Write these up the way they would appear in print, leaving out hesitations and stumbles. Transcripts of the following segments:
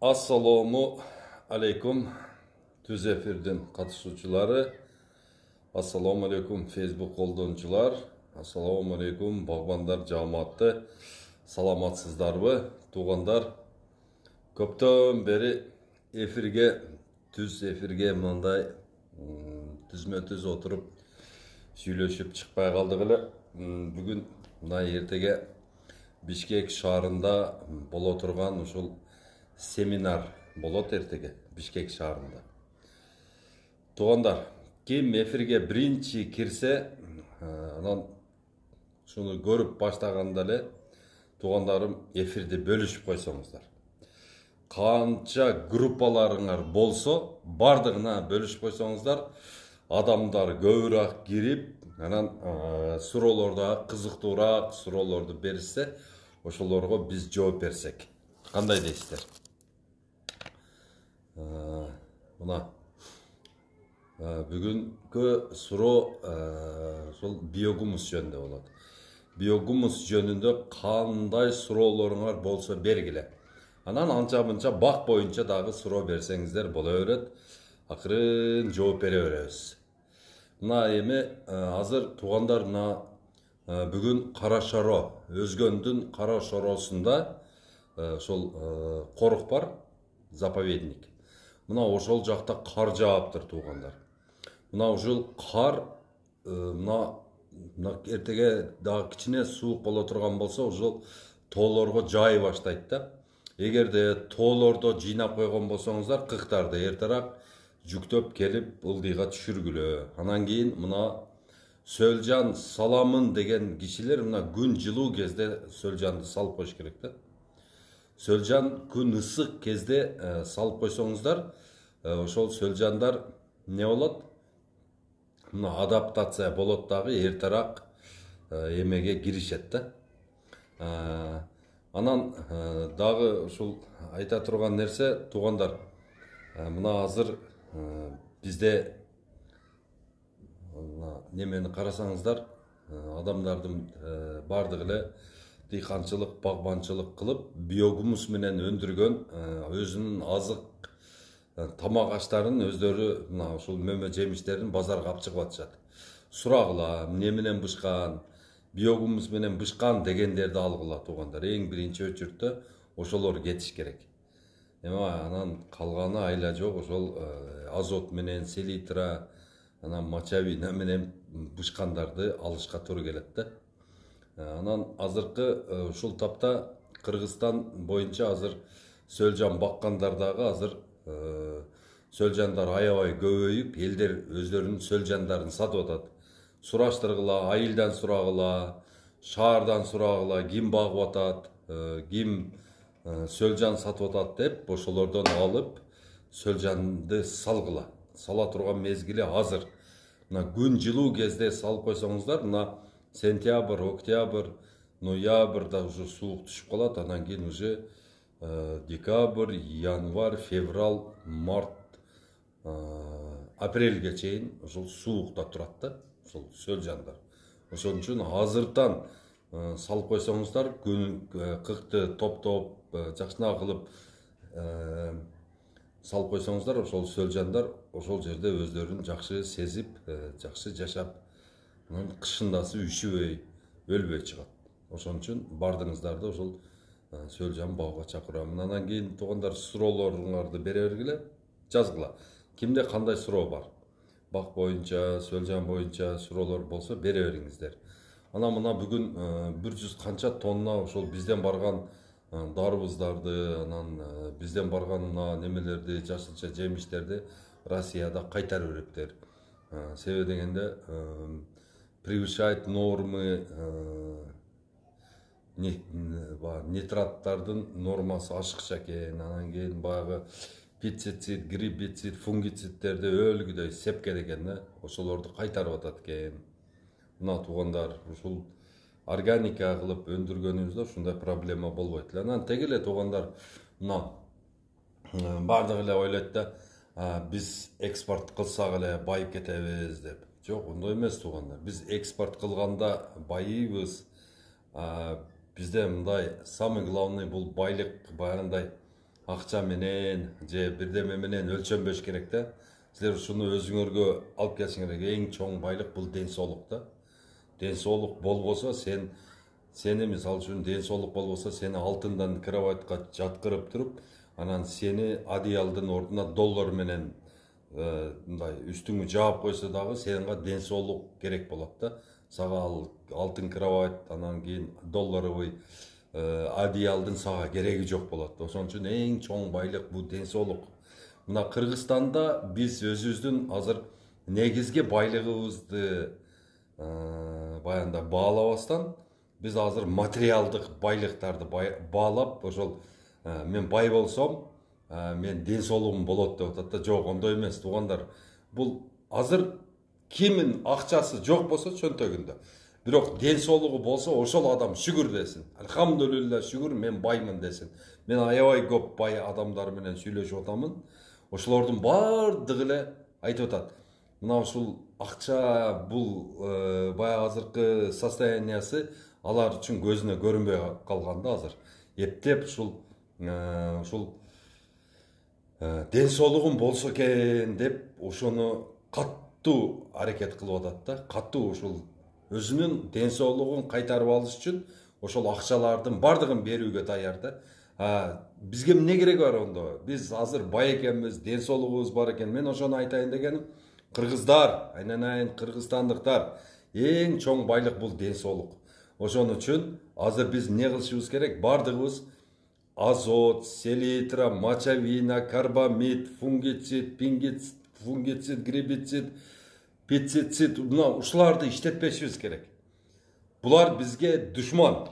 Assalomu alaykum Tuz efirden katışucuları. Assalomu alaykum Facebook koldonucular. Assalomu alaykum bağbandar cemaati. Salamatsızlarбы, туғандар. Көптен beri Tuz efirge mындай түзмө-түз отырып сүйлөшүп чыкпай калдык эле. Бүгүн мына эртеге Бишкек шаарында боло турган ушул семинар болот эртеге Бишкек шаарында. Туғандар, ким эфирге биринчи кирсе, анан шуну көрүп баштаганда эле туғандарым эфирди бөлүшүп койсоңуздар. Канча группаларыңар болсо, бардыгына бөлүшүп койсоңуздар, адамдар көбүрөөк кирип, анан суроолорду кызыктуураак суроолорду беришсе, ошолорго биз жооп берсек. Кандай дейсиздер? Мына бүгүнкү суроо ошол биогумус жөнүндө болот. Биогумус жөнүндө кандай суроолоруңар болсо бергиле. Анан анча-мынча бак боюнча дагы суроо берсеңиздер боло берет. Акырын жооп бере беребиз. Мына эми азыр туугандар мына бүгүн Кара Шоро, Өзгөндүн Кара Шоросунда ошол корук бар, заповедник. Мына ошол жакта кар жааптыр туугандар. Мына ушул кар мына эртеге дагы кичине суук боло турган болсо, ошол тоолорго жаай баштайт да. Эгерде тоолордо жыйнап койгон болсоңуздар, кыктарды эртерээк жүктөп келип ылдыйга түшүргүлө. Анан кийин мына Сөлжан саламын деген кишилер мына күн жылуу кезде Сөлжанды салып коюш керек да. Сөлжан күн ысык кезде салып койсоңуздар, ошол Сөлжандар не болот? Мына адаптация болот дагы эртерээк эмеге киришет да. Анан дагы ушул айта турган нерсе, туугандар, мына азыр бизде немени карасаңыздар, адамдардын бардыгы эле дыйканчылык, багбанчылык кылып, биогумус менен өндүргөн өзүнүн азык тамак аштарын өздөрү мына ушул мөмө жемиштерин базарга алып чыгып атышат. Сурагыла, эмне менен бышкан, биогумус менен бышкан дегендерди алгыла туугандар. Эң биринчи очуртта ошолор кетиш керек. Эми анан калганы айла жок, ошол азот менен, селитра, анан мочавина менен бышкандарды алышка туура келет да. Анан азыркы ушул тапта Кыргызстан боюнча азыр Сөлжан баккандар дагы азыр Сөлжандар аябай көбөйүп, элдер өздөрүнүн Сөлжандарын сатып атат. Сураштыргыла, айылдан сурагыла, шаардан сурагыла, ким багып атат, ким Сөлжан сатып атат деп, ошолордон алып Сөлжанды салгыла. Сала турган мезгили азыр. Мына күн жылуу кезде салып койсоңуздар, мына сентябрь, октябрь, ноябрда уже суук түшүп калат, анан кийин уже декабрь, январь, февраль, март, апрелге чейин ошол суукта турат да, ошол Сөлжандар. Ошон үчүн азыртан салып койсоңуздар, кыкты топтоп, жакшына кылып салып койсоңуздар, ошол Сөлжандар ошол жерде өздөрүн жакшы сезип, жакшы жашап, кышындасы үшүбөй, өлбөй чыгат. Ошон үчүн бардыңыздарды ошол Сөлжан багууга чакырам. Анан кийин туугандар суроолоруңарды бере бергиле, жазгыла. Кимде кандай суроо бар? Бак боюнча, Сөлжан боюнча суроолор болсо бере бериңиздер. Анан мына бүгүн 100 канча тонна ошол бизден барган дарбыздарды, анан бизден барган мына немелерди, жашылча жемиштерди Россияда кайтарып бериптер. Себеби дегенде превышает нормы, нитраттардын нормасы ашыкча экен. Анан кийин баягы пестицид, гербицид, фунгицидтерди өлгүдөй сепкен экен да. Ошолорду кайтарып атат экен. Мына туугандар, ушул органика кылып өндүргөнүбүздө ушундай проблема болбойт эле. Анан теги эле туугандар, мына бардыгы эле ойлойт да, биз экспорт кылсак эле байып кетебиз деп. Жок, ондой эмес туугандар. Биз экспорт кылганда байыйбыз. Bizde мындай самый главный бул байлык, баягындай акча менен же бирдеме менен өлчөнбөш керек да. Силер ушуну өзүңөргө алып келишиңер керек. Эң чоң байлык бул ден соолук да. Ден соолук болбосо сени мисалы үчүн ден соолук болбосо сени алтындан кроватька жаткырып туруп, анан сени одеялдын ордуна доллар менен мындай үстүңү жаап койсо дагы сенга ден соолук керек болот да. Сага ал алтын кровать, анан кийин долларовый одеялдын сага кереги жок болот. Ошон үчүн эң чоң байлык бул ден соолук. Мына Кыргызстанда биз өзүбүздүн азыр негизги байлыгыбызды баянда баалабастан биз азыр материалдык байлыктарды баалап, ошол мен бай болсом, мен ден соолугум болот деп атат да. Жок, ондой эмес туугандар. Бул азыр кимин акчасы жок болсо чөнтөгүндө, бирок ден соолугу болсо ошол адам шүгүр десин. Алхамдулилла, шүгүр, мен баймын десин. Мен аябай көп бай адамдар менен сүйлөшүп атамын. Ошолордун бардыгы эле айтып атат. Мына ушул акча бул баягы азыркы состояниясы алар үчүн көзүнө көрүнбөй калган да азыр. Эптеп ушул ден соолугум болсо экен деп ошону каттуу аракет кылып атат да. Каттуу ушул өзүнүн ден соолугун кайтарып алыш үчүн ошол акчалардын бардыгын берүүгө даяр да. Бизге эмне кереги бар ондо? Биз азыр бай экенбиз, ден соолугубуз бар экен. Мен ошону айтайын дегеним, кыргыздар, айнанайын кыргызстандыктар, эң чоң байлык бул ден соолук. Ошон үчүн азыр биз эмне кылышыбыз керек? Бардыгыбыз азот, селитра, мочавина, карбамид, фунгицид, гербицид, пестицид, мына ушуларды иштетпешибиз керек. Булар бизге душман.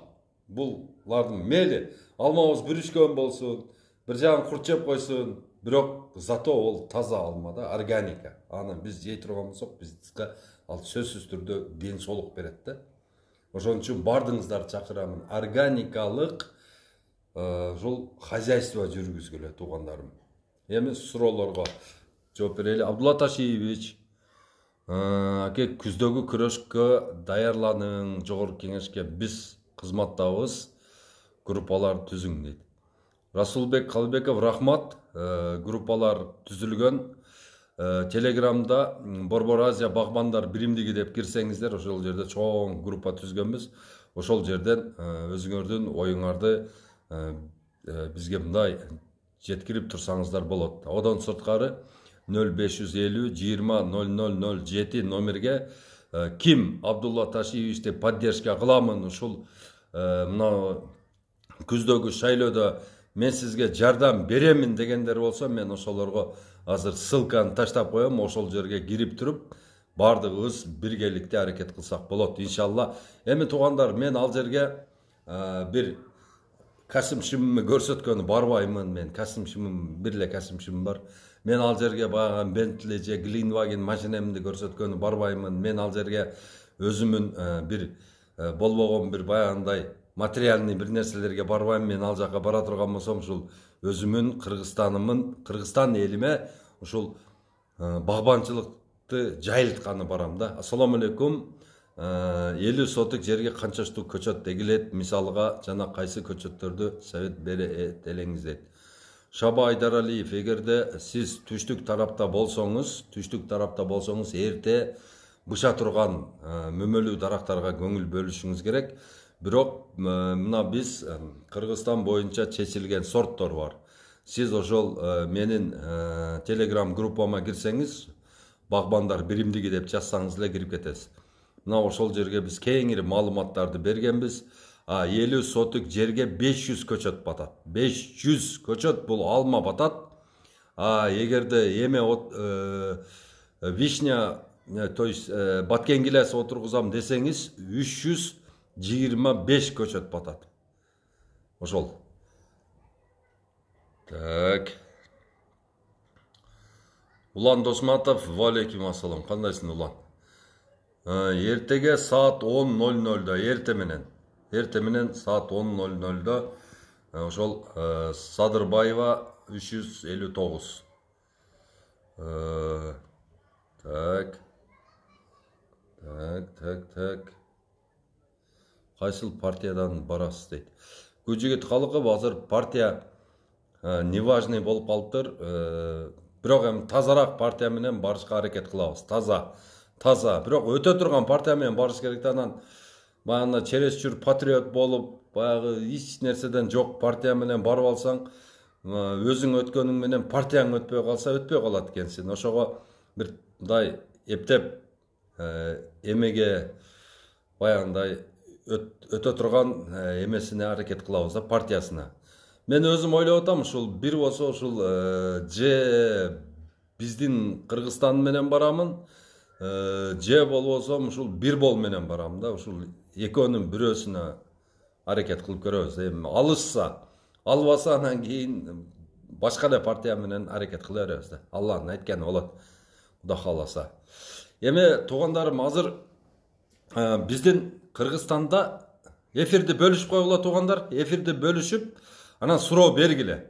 Булардын мели алмабыз бүрүшкөн болсун, бир жагын курт жеп койсун, бирок зато ол таза алма да, органика. Аны биз жей турган болсок, бизге ал сөзсүз түрдө ден соолук берет да. Ошон үчүн бардыгыңыздарды чакырамын. Органикалык жол хозяйство жүргүзгүлө, туугандарым. Эми суроолорго жооп берели. Абдулла Ташиевич, аке, күздөгү күрөшкө даярланың, жогорку кеңешке биз кызматтабыз, группалар түзүң дейт. Расулбек Калбеков, рахмат. Группалар түзүлгөн. Телеграмда Борбор Азия багбандар биримдиги деп кирсеңиздер, ошол жерде чоң группа түзгөнбүз. Ошол жерден өзүңөрдүн оюңарды бизге мындай жеткирип турсаңыздар болот. Одон сырткары 0550 20 0007 номерге ким Абдулла Ташиевич деп поддержка кыламын, ушул мына күздөгү шайлоодо мен сизге жардам беремин дегендер болсо, мен ошолорго азыр ссылканы таштап коем. Ошол жерге кирип туруп бардыгыбыз биргеликте аракет кылсак болот, иншалла. Эми туугандар, мен ал жерге бир касым-шимимди көрсөткөнү барбаймын. Мен касым-шимим, бир эле касым-шимим бар. Мен ал жерге баягы Bentley же Greenwagen машинемди көрсөткөнү барбаймын. Мен ал жерге өзүмүн бир болбогон бир баягындай материальный бир нерселерге барбайм. Мен ал жака бара турган болсом, ушул өзүмүн Кыргызстанымын, Кыргызстан элиме ушул багбанчылыкты жайылтканы барам да. Ассаламу алейкум. 50 сотык жерге канча штук көчөт эгилет, мисалга жана кайсы көчөттөрдү совет берет элеңиз дейт. Шаба Айдаралиев, эгерде сиз түштүк тарапта болсоңуз, эрте быша турган мөмөлүү дарактарга көңүл бөлүшүңүз керек. Бирок мына биз Кыргызстан боюнча чечилген сорттор бар. Сиз ошол менин телеграм группама кирсеңиз, багбандар биримдиги деп жазсаңыз эле кирип кетесиз. Мына ошол жерге биз кеңири маалыматтарды бергенбиз. 50 сотык жерге 500 көчөт батат. 500 көчөт бул алма батат. Эгерде эме вишня, то есть баткенгилес отургузам десеңиз, 325 көчөт батат. Ошол. Так. Улан Досматов, валейкум ассалам. Кандайсың, Улан? Эртеге саат 10:00-да, эрте менен саат 10:00-да ошол Садырбаева 359. Так. Кайсыл партиядан барасыз дейт. Көжөгөт Калыков, азыр партия неважный болуп калыптыр. Бирок эми тазараак партия менен барышка аракет кылабыз. Таза. Бирок өтө турган партия менен барыш керек да. Анан баягы чересчур патриот болуп, баягы эч нерседен жок партия менен барып алсаң, өзүң өткөнүң менен партияң өтпөй калса, өтпөй калат экенсиң. Ошого бир мындай эптеп эмеге баягындай өтө турган эмесине аракет кылабыз да, партиясына. Мен өзүм ойлоп атам, ушул бир болсо ушул же биздин Кыргызстан менен барамын, же болбосо ушул бир бол менен барам да. Ушул экөөнүн бирөөсүнө аракет кылып көрөбүз. Эми алышса, албаса анан кийин башка эле партия менен аракет кыла беребиз да. Алланын айтканы болот, Кудай кааласа. Эми туугандарым, азыр биздин Кыргызстанда эфирди бөлүшүп койгула туугандар, эфирди бөлүшүп, анан суроо бергиле.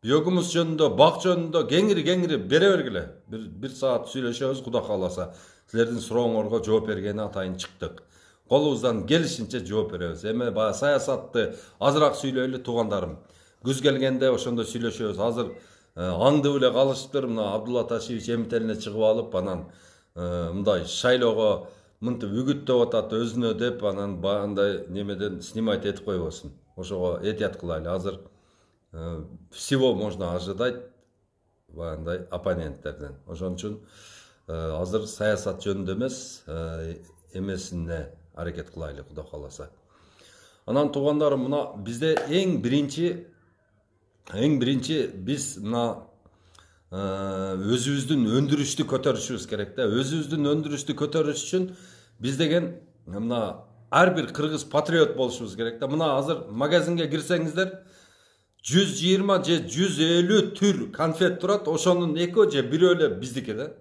Биогумуз жөнүндө, бак жөнүндө кеңири бере бергиле. Бир саат сүйлөшөбүз, Кудай кааласа. Силердин сурооңорго жооп бергени атайын чыктык. Колубуздан келишинче жооп беребиз. Эми баягы саясатты азыраак сүйлөйлү туугандарым. Күз келгенде ошондо сүйлөшөбүз. Азыр аңдып эле калышыптыр. Мына Абдулла Ташевич эмителине чыгып алып, анан мындай шайлоого мынтип үгүттөп атат өзүнө деп, анан баягындай немеден снимать этип койбосун. Ошого этият кылайлы. Азыр всего можно ожидать баягындай оппоненттерден. Ошон үчүн азыр саясат жөнүндө эмес, эмесине аракет кылайлы, Кудай кааласа. Анан туугандарым, мына бизде эң биринчи биз мына өзүбүздүн өндүрүштү көтөрүшүбүз керек да. Өзүбүздүн өндүрүштү көтөрүш үчүн биз деген мына ар бир кыргыз патриот болушубуз керек да. Мына азыр магазинге кирсеңиздер, 120 же 150 түр конфет турат. Ошонун экөө же бирөө эле биздики да.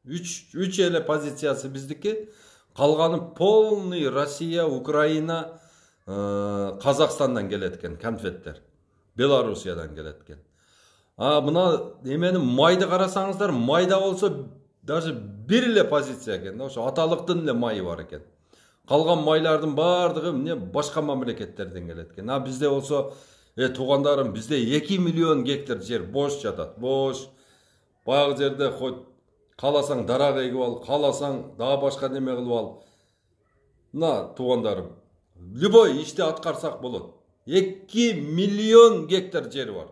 3 эле позициясы биздики. Калганы полный Россия, Украина, Казакстандан келет экен конфеттер. Белоруссиядан келет экен. Мына эменин майды карасаңыздар, майда болсо даже бир эле позиция экен да. Ошо аталыктын эле майы бар экен. Калган майлардын баардыгы эмне башка мамлекеттерден келет экен. Бизде болсо, туугандарым, бизде 2 миллион гектар жер бош жатат. Бош. Баягы жерде хоть кааласаң дарак эгип ал, кааласаң дагы башка неме кылып ал. Мына туугандарым, любой ишти аткарсак болот. 2 миллион гектар жер бар.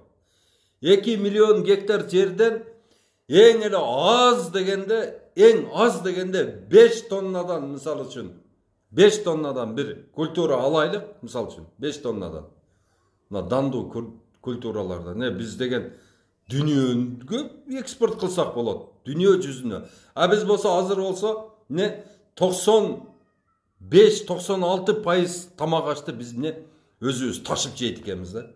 2 миллион гектар жерден эң аз дегенде 5 тоннадан, мисалы үчүн, 5 тоннадан бир культура алайлык, мисалы үчүн, 5 тоннадан. Мына дандуу культуралардан. Биз деген дүйнөгө экспорт кылсак болот, дүйнө жүзүнө. Биз болсо, азыр болсо, 95-96% тамак ашты биз өзүбүз ташып жейт экенбиз да.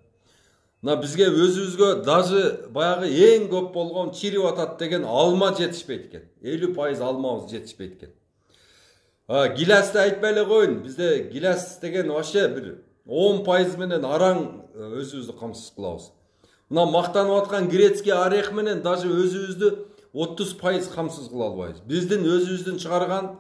Мына бизге өзүбүзгө даже баягы эң көп болгон чирип атат деген алма жетишпейт экен. 50% алмабыз жетишпейт экен. Гиласты айтпай эле коеюн. Бизде гилас деген вообще бир 10% менен араң өзүбүздү камсыз кылабыз. Мына мактанып аткан грецкий орех менен даже өзүбүздү 30% камсыз кыла албайбыз. Биздин өзүбүздүн чыгарган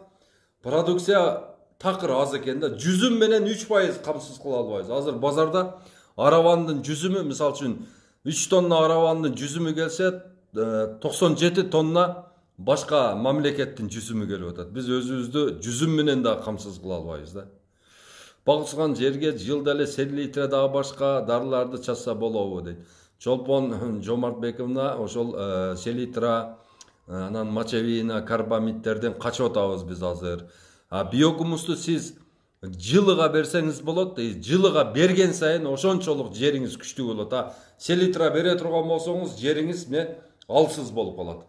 продукция такыр аз экен да. Жүзүм менен 3% камсыз кыла албайбыз. Азыр базарда аравандын жүзүмү, мисалы үчүн 3 тонна аравандын жүзүмү келсе, 97 тонна башка мамлекеттин жүзүмү келип атат. Биз өзүбүздү жүзүм менен да камсыз кыла албайбыз да. Багышкан жерге жылда эле селитра дагы башка дарыларды чачса болобу дейт. Чолпон Жомартбековна ошол селитра, анан мочевина, карбамидтерден качып атабыз биз азыр. Биогумусту сиз жылыга берсеңиз болот. Жылыга берген сайын ошончолук жериңиз күчтүү болот. Селитра бере турган болсоңуз жериңиз алсыз болуп калат.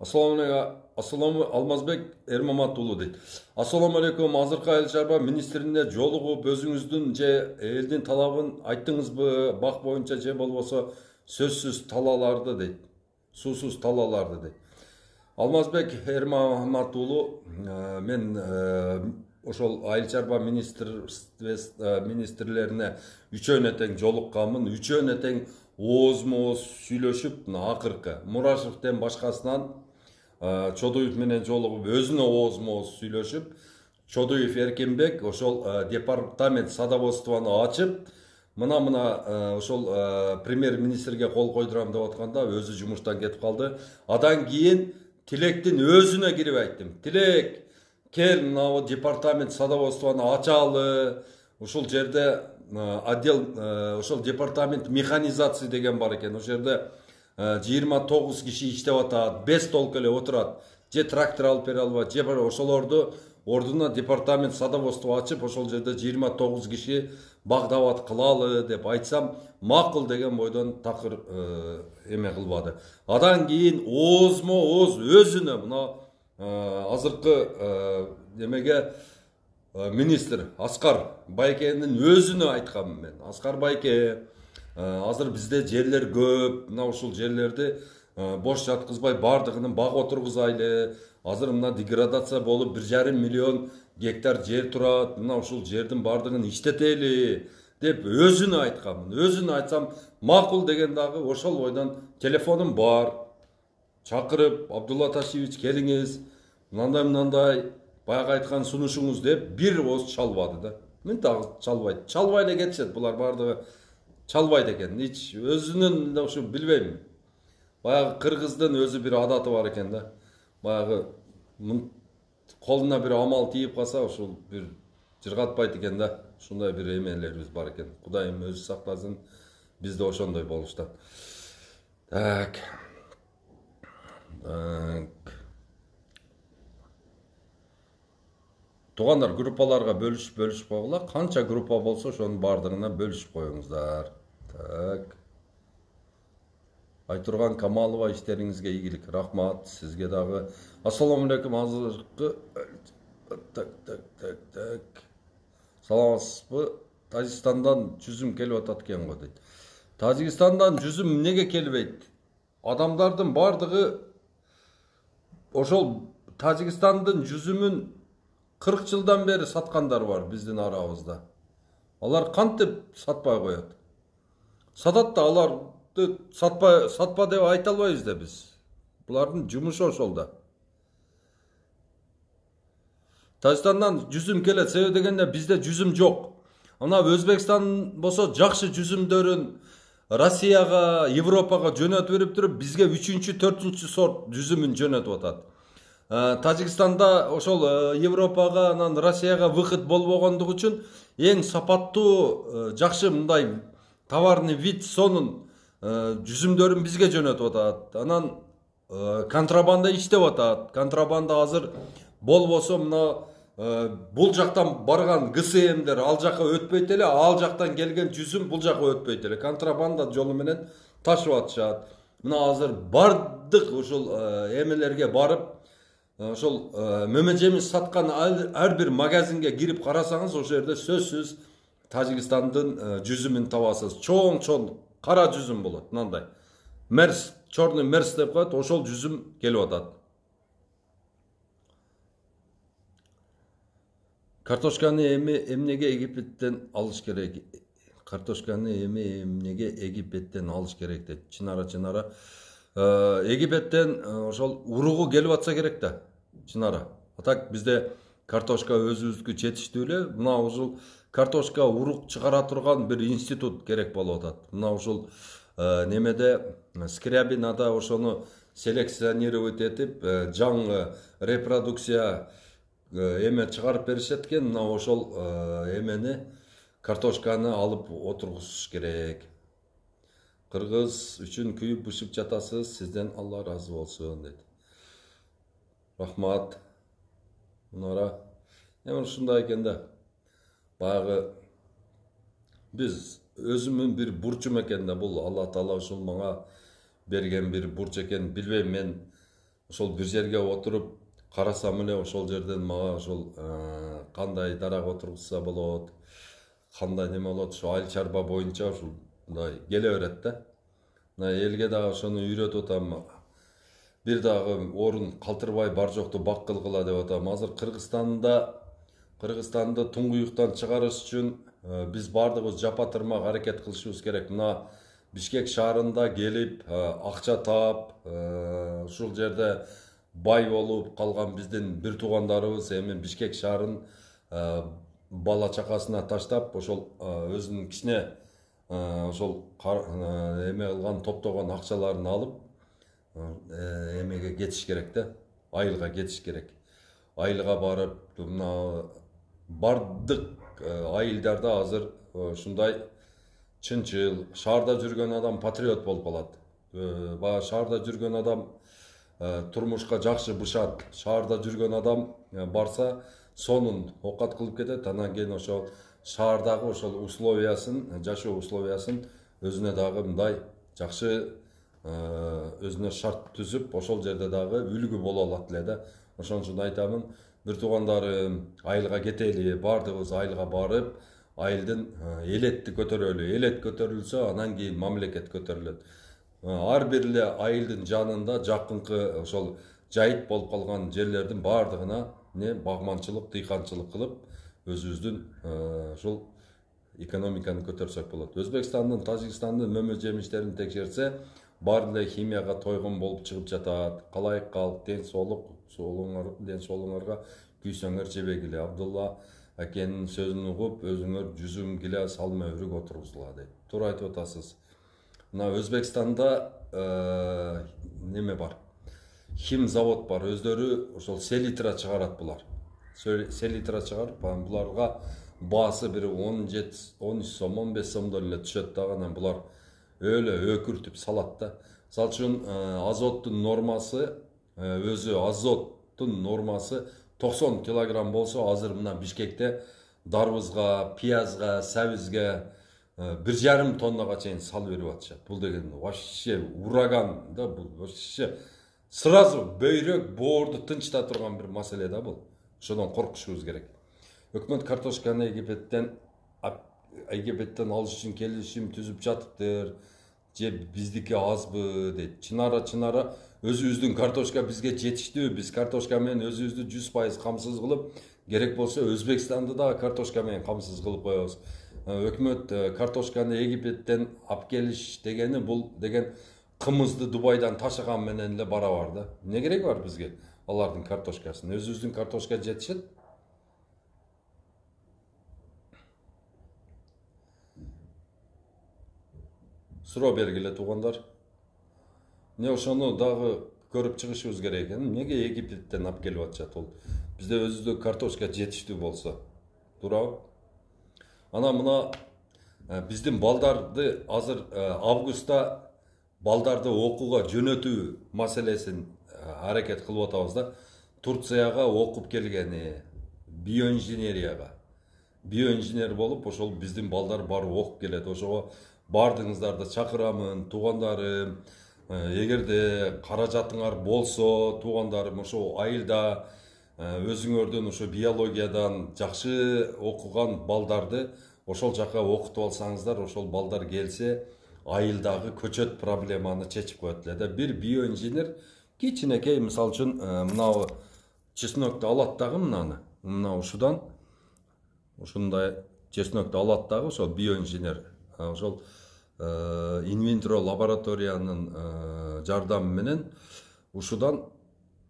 Ассаламу Алмазбек Эрмамат уулу дейт. Ассаламу алейкум, азыркы айыл чарба министрине жолугуп өзүңүздүн же элдин талабын айттыңызбы? Бак боюнча же болбосо сөзсүз талаларды дейт. Суусуз талаларды дейт. Алмазбек Эрмамат уулу, мен ошол айыл чарба министрлерине үчөөнө тең жолукканмын. Үчөөнө тең ооз-мооз сүйлөшүп, акыркы Мурашевден башкасынан Чодуев менен жолугуп өзүнө ооз-мооз сүйлөшүп, Чодуев Эркинбек ошол департамент садоводствону ачып, мына ошол премьер-министрге кол койдурам деп атканда өзү жумуштан кетип калды. Адан кийин Тилектин өзүнө кирип айттым. Тилек, кел мына департамент садоводствону ачалы. Ушул жерде отдел, ошол департамент механизации деген бар экен. Ошол жерде 29 киши иштеп атат, 5 толку эле отурат. Же трактор алып бере албайт, же ошолорду ордуна департамент садоводство ачып, ошол жерде 29 киши багдабат кылалы деп айтсам, макул деген бойдон такыр эме кылбады. Адан кийин оозмо-ооз өзүнө мына азыркы немеге министр Аскар Байкенин өзүнө айткам мен. Аскар Байке, азыр бизде жерлер көп, мына ушул жерлерди бош жаткызбай бардыгын бак отургузайлы. Азыр мына деградация болуп 1,5 миллион гектар жер турат. Мына ушул жердин бардыгын иштетели деп өзүнө айткам. Өзүнө айтсам макул деген дагы ошол бойдон телефонум бар. Чакырып, Абдулла Ташевич келиңиз, мындай баягы айткан сунушуңуз деп бир ооз чалбады да. Мен дагы чалбайт. Чалбай эле кетишет. Булар бардыгы чалбайт экен. Hiç өзүнүн ушу билбейм. Баягы кыргыздын өзү бир адаты бар экен да. Баягы колуна бир амал тийип калса, ушул бир жыргатпайт экен да. Ушундай бир эмелерибиз бар экен. Кудайым өзү сактасын. Бизде ошондой болуштан. Так. Тугандар, группаларга бөлүшүп койгула. Канча группа болсо ошонун бардыгына бөлүшүп коюңуздар. Так. Айтурган Камалова, иштериңизге ийгилик. Рахмат. Сизге дагы. Ассаламу алейкум. Азыркы так. Саламатсызбы? Тажикстандан жүзүм келип атат экен го дейт. Тажикстандан жүзүм эмнеге келбейт? Адамдардын бардыгы ошол Тажикстандын жүзүмүн 40 жылдан бери саткандар бар биздин арабызда. Алар кантип сатпай коет? Сатат да аларды сатпа деп айта албайбыз да биз. Булардын жумушу ошол да. Тажикстандан жүзүм келет, себеби дегенде бизде жүзүм жок. Ана Өзбекстан болсо жакшы жүзүмдөрүн Россияга, Европага жөнөтүп берип туруп, бизге 3-чү, 4-чү сорт жүзүмүн жөнөтүп атат. Тажикстанда ошол Европага, анан Россияга выход болбогондугу үчүн эң сапаттуу, жакшы мындай товарный вид сонун жүзүмдөрүн бизге жөнөтүп атат. Анан контрабанда иштеп атат. Контрабанда азыр болбосо мына бул жактан барган ГСМдер ал жака өтпөйт эле, ал жактан келген жүзүм бул жака өтпөйт эле. Контрабанда жолу менен ташып атышат. Мына азыр бардык ушул эмелерге барып, ошол мөмөжемиз саткан ар бир магазинге кирип карасаңыз, ошол жерде сөзсүз Тажикстандын жүзүмүн табасыз. Чоң кара жүзүм болот, мындай. Мерс, черный мерс деп коет, ошол жүзүм келип атат. Картошканы эмнеге Египеттен алыш керек? Картошканы эмнеге Египеттен алыш керек дейт. Чынара. Египеттен ошол уругу келип атса керек да. Чынара. Так бизде картошка өзүбүздүкү жетиштүү эле. Мына ушул картошка урук чыгара турган бир институт керек болуп атат. Мына ушул немеде Скрябинада ошону селекционировать этип, жаңы репродукция эме чыгарып беришет экен. Мына ошол эмени картошканы алып отургузуш керек. Кыргыз үчүн күйүп бышып жатасыз. Сизден Алла разы болсун дейт. Рахмат. Мынара эми ушундай экен да. Баягы биз өзүмүн бир бурчум экен да, бул Алла Таала ушул мага берген бир бурч экен. Билбейм, мен ошол бир жерге отуруп карасам эле ошол жерден мага ошол кандай дарак отургузса болот, кандай неме болот, ошо айыл чарба боюнча ушундай келе берет да. Мына элге дагы ошону үйрөтүп атам. Бир дагы орун калтырбай бар жокту бак кылгыла деп атам. Азыр Кыргызстанды туңгуюктан чыгарыш үчүн биз бардыгыбыз жапа тырмак аракет кылышыбыз керек. Мына Бишкек шаарында келип акча таап, ушул жерде бай болуп калган биздин бир туугандарыбыз эми Бишкек шаарын бала чакасына таштап, ошол өзүнүн кичине ошол эме кылган топтогон акчаларын алып эмеге кетиш керек да, айылга кетиш керек. Айылга барып, мына бардык айылдарда азыр ушундай чынчыл, шаарда жүргөн адам патриот болуп калат. Баягы шаарда жүргөн адам турмушка жакшы бышат. Шаарда жүргөн адам барса сонун окат кылып кетет. Анан кийин ошол шаардагы ошол условиясын, жашоо условиясын өзүнө дагы мындай жакшы өзүнө шарт түзүп, ошол жерде дагы үлгү боло алат эле да. Ошон үчүн айтамын, бир туугандарым, айылга кетели, бардыгыбыз айылга барып, айылдын элетти көтөрөлү. Элет көтөрүлсө, анан кийин мамлекет көтөрүлөт. Ар бир эле айылдын жанында жакынкы ошол жайыт болуп калган жерлердин бардыгына багманчылык, дыйканчылык кылып, өзүбүздүн ушул экономиканы көтөрсөк болот. Өзбекстандын, Тажикстандын мөмө жемиштерин текшерсе, баары эле химияга тойгон болуп чыгып жатат. Калайык калк, ден соолугуңарга күйсөңөр жебегиле. Абдулла акенин сөзүн угуп, өзүңөр жүзүңгиле салма өрүк отургузула дейт. Туура айтып атасыз. Мына Өзбекстанда неме бар? Хим завод бар. Өздөрү ошол селитра чыгарат булар. Селитра чыгарып, буларга баасы бир 17, 13 сом, 15 сомдон эле түшөт дагы. Анан булар өлө өкүртүп салат да. Мисалы үчүн азоттун нормасы, өзү азоттун нормасы 90 килограмм болсо, азыр мына Бишкекте дарбызга, пиязга, сабизге 1,5 тоннага чейин салып берип атышат. Бул деген вообще ураган да, бул вообще сразу бөйрөк, боорду тынчыта турган бир маселе да бул. Ошодон коркушубуз керек. Өкмөт картошканы Египеттен алыш үчүн келишим түзүп жатыптыр. Же биздики азбы дейт. Чынара өзүбүздүн картошка бизге жетиштүү. Биз картошка менен өзүбүздү 100% камсыз кылып, керек болсо Өзбекстанды да картошка менен камсыз кылып коебуз. Өкмөт картошканы Египеттен алып келиш дегени бул деген кымызды Дубайдан ташыган менен эле барабар да. Не керек бар бизге алардын картошкасын? Өзүбүздүн картошка жетишет. Суроо бергиле туугандар. Не ошону дагы көрүп чыгышыбыз керек экен. Эмнеге Египеттен алып келип атышат ол? Бизде өзүбүздө картошка жетиштүү болсо. Туурабы? Ана мына биздин балдарды азыр августта балдарды окууга жөнөтүү маселесин аракет кылып атабыз да. Турцияга окуп келгени, биоинженерияга. Биоинженер болуп, ошол биздин балдар барып окуп келет. Ошого бардыгыңыздарды чакырамын, туугандарым. Эгерде каражатыңар болсо, туугандарым, ошо айылда өзүңөрдүн ошо биологиядан жакшы окуган балдарды ошол жака окутуп алсаңыздар, ошол балдар келсе, айылдагы көчөт проблеманы чечип коет эле да. Бир биоинженер кичинекей, мисалы үчүн, мынау чеснокты алат дагы мынаны. Мына ушудан ушундай чеснокты алат дагы ошол биоинженер. Ошол инвитро лабораториянын жардамы менен ушудан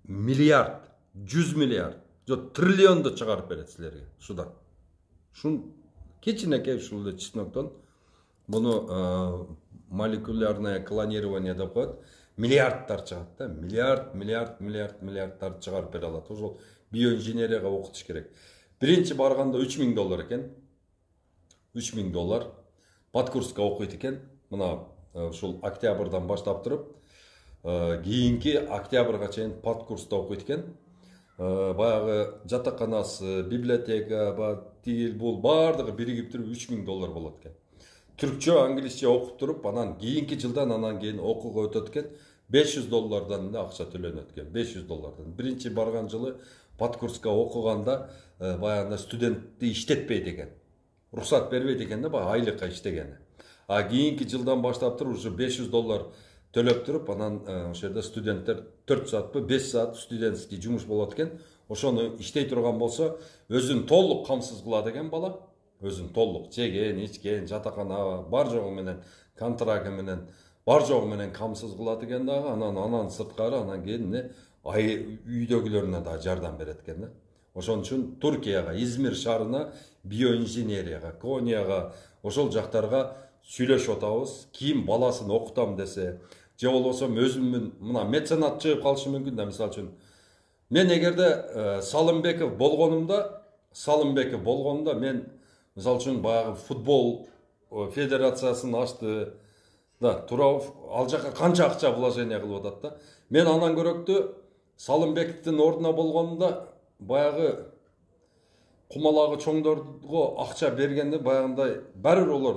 миллиард, 100 миллиард, жок триллионду чыгарып берет силерге ушудан. Ушун кичинекей ушул эле чесноктон буну молекулярное клонирование деп коет. Миллиардтар чыгат да, миллиардтар чыгарып бере алат. Ошол биоинженерияга окутуш керек. Биринчи барганда $3000 экен. $3000 подкурска окуйт экен. Мына ушул октябрдан баштап туруп, кийинки октябрга чейин подкурста окуйт экен. Баягы жатаканасы, библиотека, тил бул бардыгы биригип туруп $3000 болот экен. Түркчө, англисче окуп туруп, анан кийинки жылдан анан кийин окууга өтөт экен. $500 да акча төлөнөт экен. $500. Биринчи барган жылы подкурска окуганда баягы студентти иштетпейт экен. Рухсат бербейт экен да, баягы айлыкка иштегени. А кийинки жылдан баштап туруп ушу $500 төлөп туруп, анан ошол жерде студенттер 4 саатпы, 5 саат студентский жумуш болот экен. Ошону иштей турган болсо, өзүн толук камсыз кылат экен бала. Өзүн толук жеген, ичкен, жатакана бар жогу менен, контрагы менен, бар жогу менен камсыз кылат экен дагы. Анан сырткары, анан кийин үйдөгүлөрүнө да жардам берет экен да. Ошон үчүн Туркияга, Измир шаарына биоинженерияга, Конияга, ошол жактарга сүйлөшүп атабыз. Кийин баласын окутам десе, же болбосо өзүмдүн мына меценат чыгып калышы мүмкүн да. Мисалы үчүн мен эгерде Салымбеков болгонумда мен мисалы үчүн баягы футбол федерациясын ачты да, тура ал жака канча акча вложение кылып атат да. Мен андан көрөктүү Салымбековдун ордуна болгонумда баягы кумалагы чоңдорго акча бергенде баягындай баары олар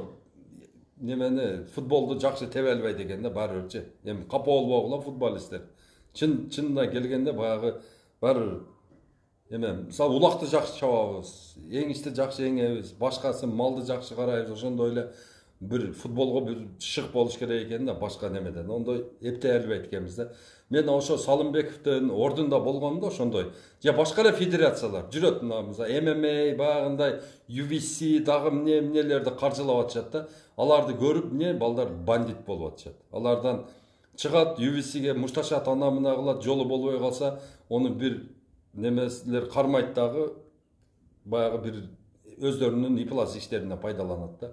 немени футболду жакшы тебе албайт экен да, баарыбирчи. Эми капа болбогула футболисттер. Чынына келгенде баягы баары эме мисалы улакты жакшы чабабыз, эңишти жакшы эңебиз, башкасы малды жакшы карайбыз, ошондой эле бир футболго бир шык болуш керек экен да, башка немеден. Ондой эптей албайт экенбиз да. Мен ошо Салымбековдун ордунда болгондо ошондой же башка эле федерациялар жүрөт, мисалы ММА баягындай UFC дагы эмнелерди каржылап атышат да. Аларды көрүп эмне балдар бандит болуп атышат. Алардан чыгат UFC'ге мушташат ана мына кылат, жолу болбой калса, оны бир немеселер кармайт дагы баягы бир өздөрүнүн иплас иштерине пайдаланат да.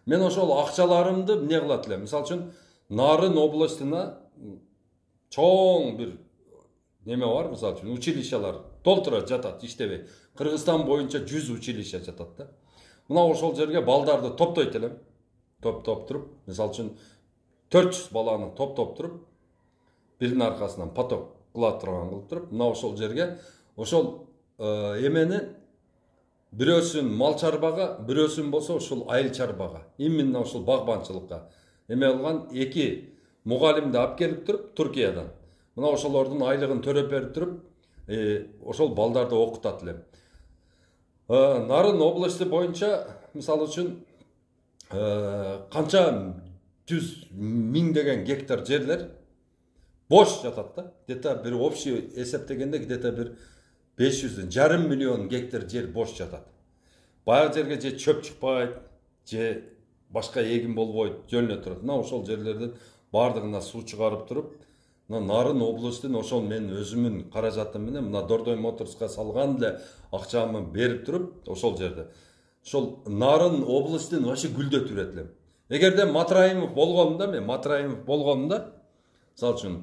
Мен ошол акчаларымды эмне кылат элем? Мисалы үчүн Нарын областына чоң бир неме бар, мисалы үчүн училищалар толтура жатат, иштебей. Кыргызстан боюнча 100 училище жатат да. Мына ошол жерге балдарды топтойт элем. Топ туруп, мисалы үчүн 400 баланы топтоп туруп, биринин аркасынан поток кыла турган кылып туруп, мына ошол жерге ошол эмени бирөөсүн мал чарбага, бирөөсүн болсо ошол айыл чарбага, именно ошол багбанчылыкка эме кылган 2 мугалимди алып келип туруп Туркиядан. Мына ошолордун айлыгын төрөп берип туруп, ошол балдарды окутат элем. Нарын областы боюнча мисалы үчүн канча 100 миңдеген гектар жерлер бош жатат да. Где-то бир общий эсептегенде где-то бир 500 жарым миллион гектар жер бош жатат. Баягы жерге же чөп чыкпайт, же башка эгин болбойт, жөнүнө турат. Мына ошол жерлердин бардыгына суу чыгарып туруп, мына Нарын областын ошол мен өзүмүн каражатым менен мына Дордой Моторска салган эле акчамы берип туруп, ошол жерде ошол Нарын областын вообще гүлдөтүп берет элем. Эгерде Матраимов болгонумда, мисалы үчүн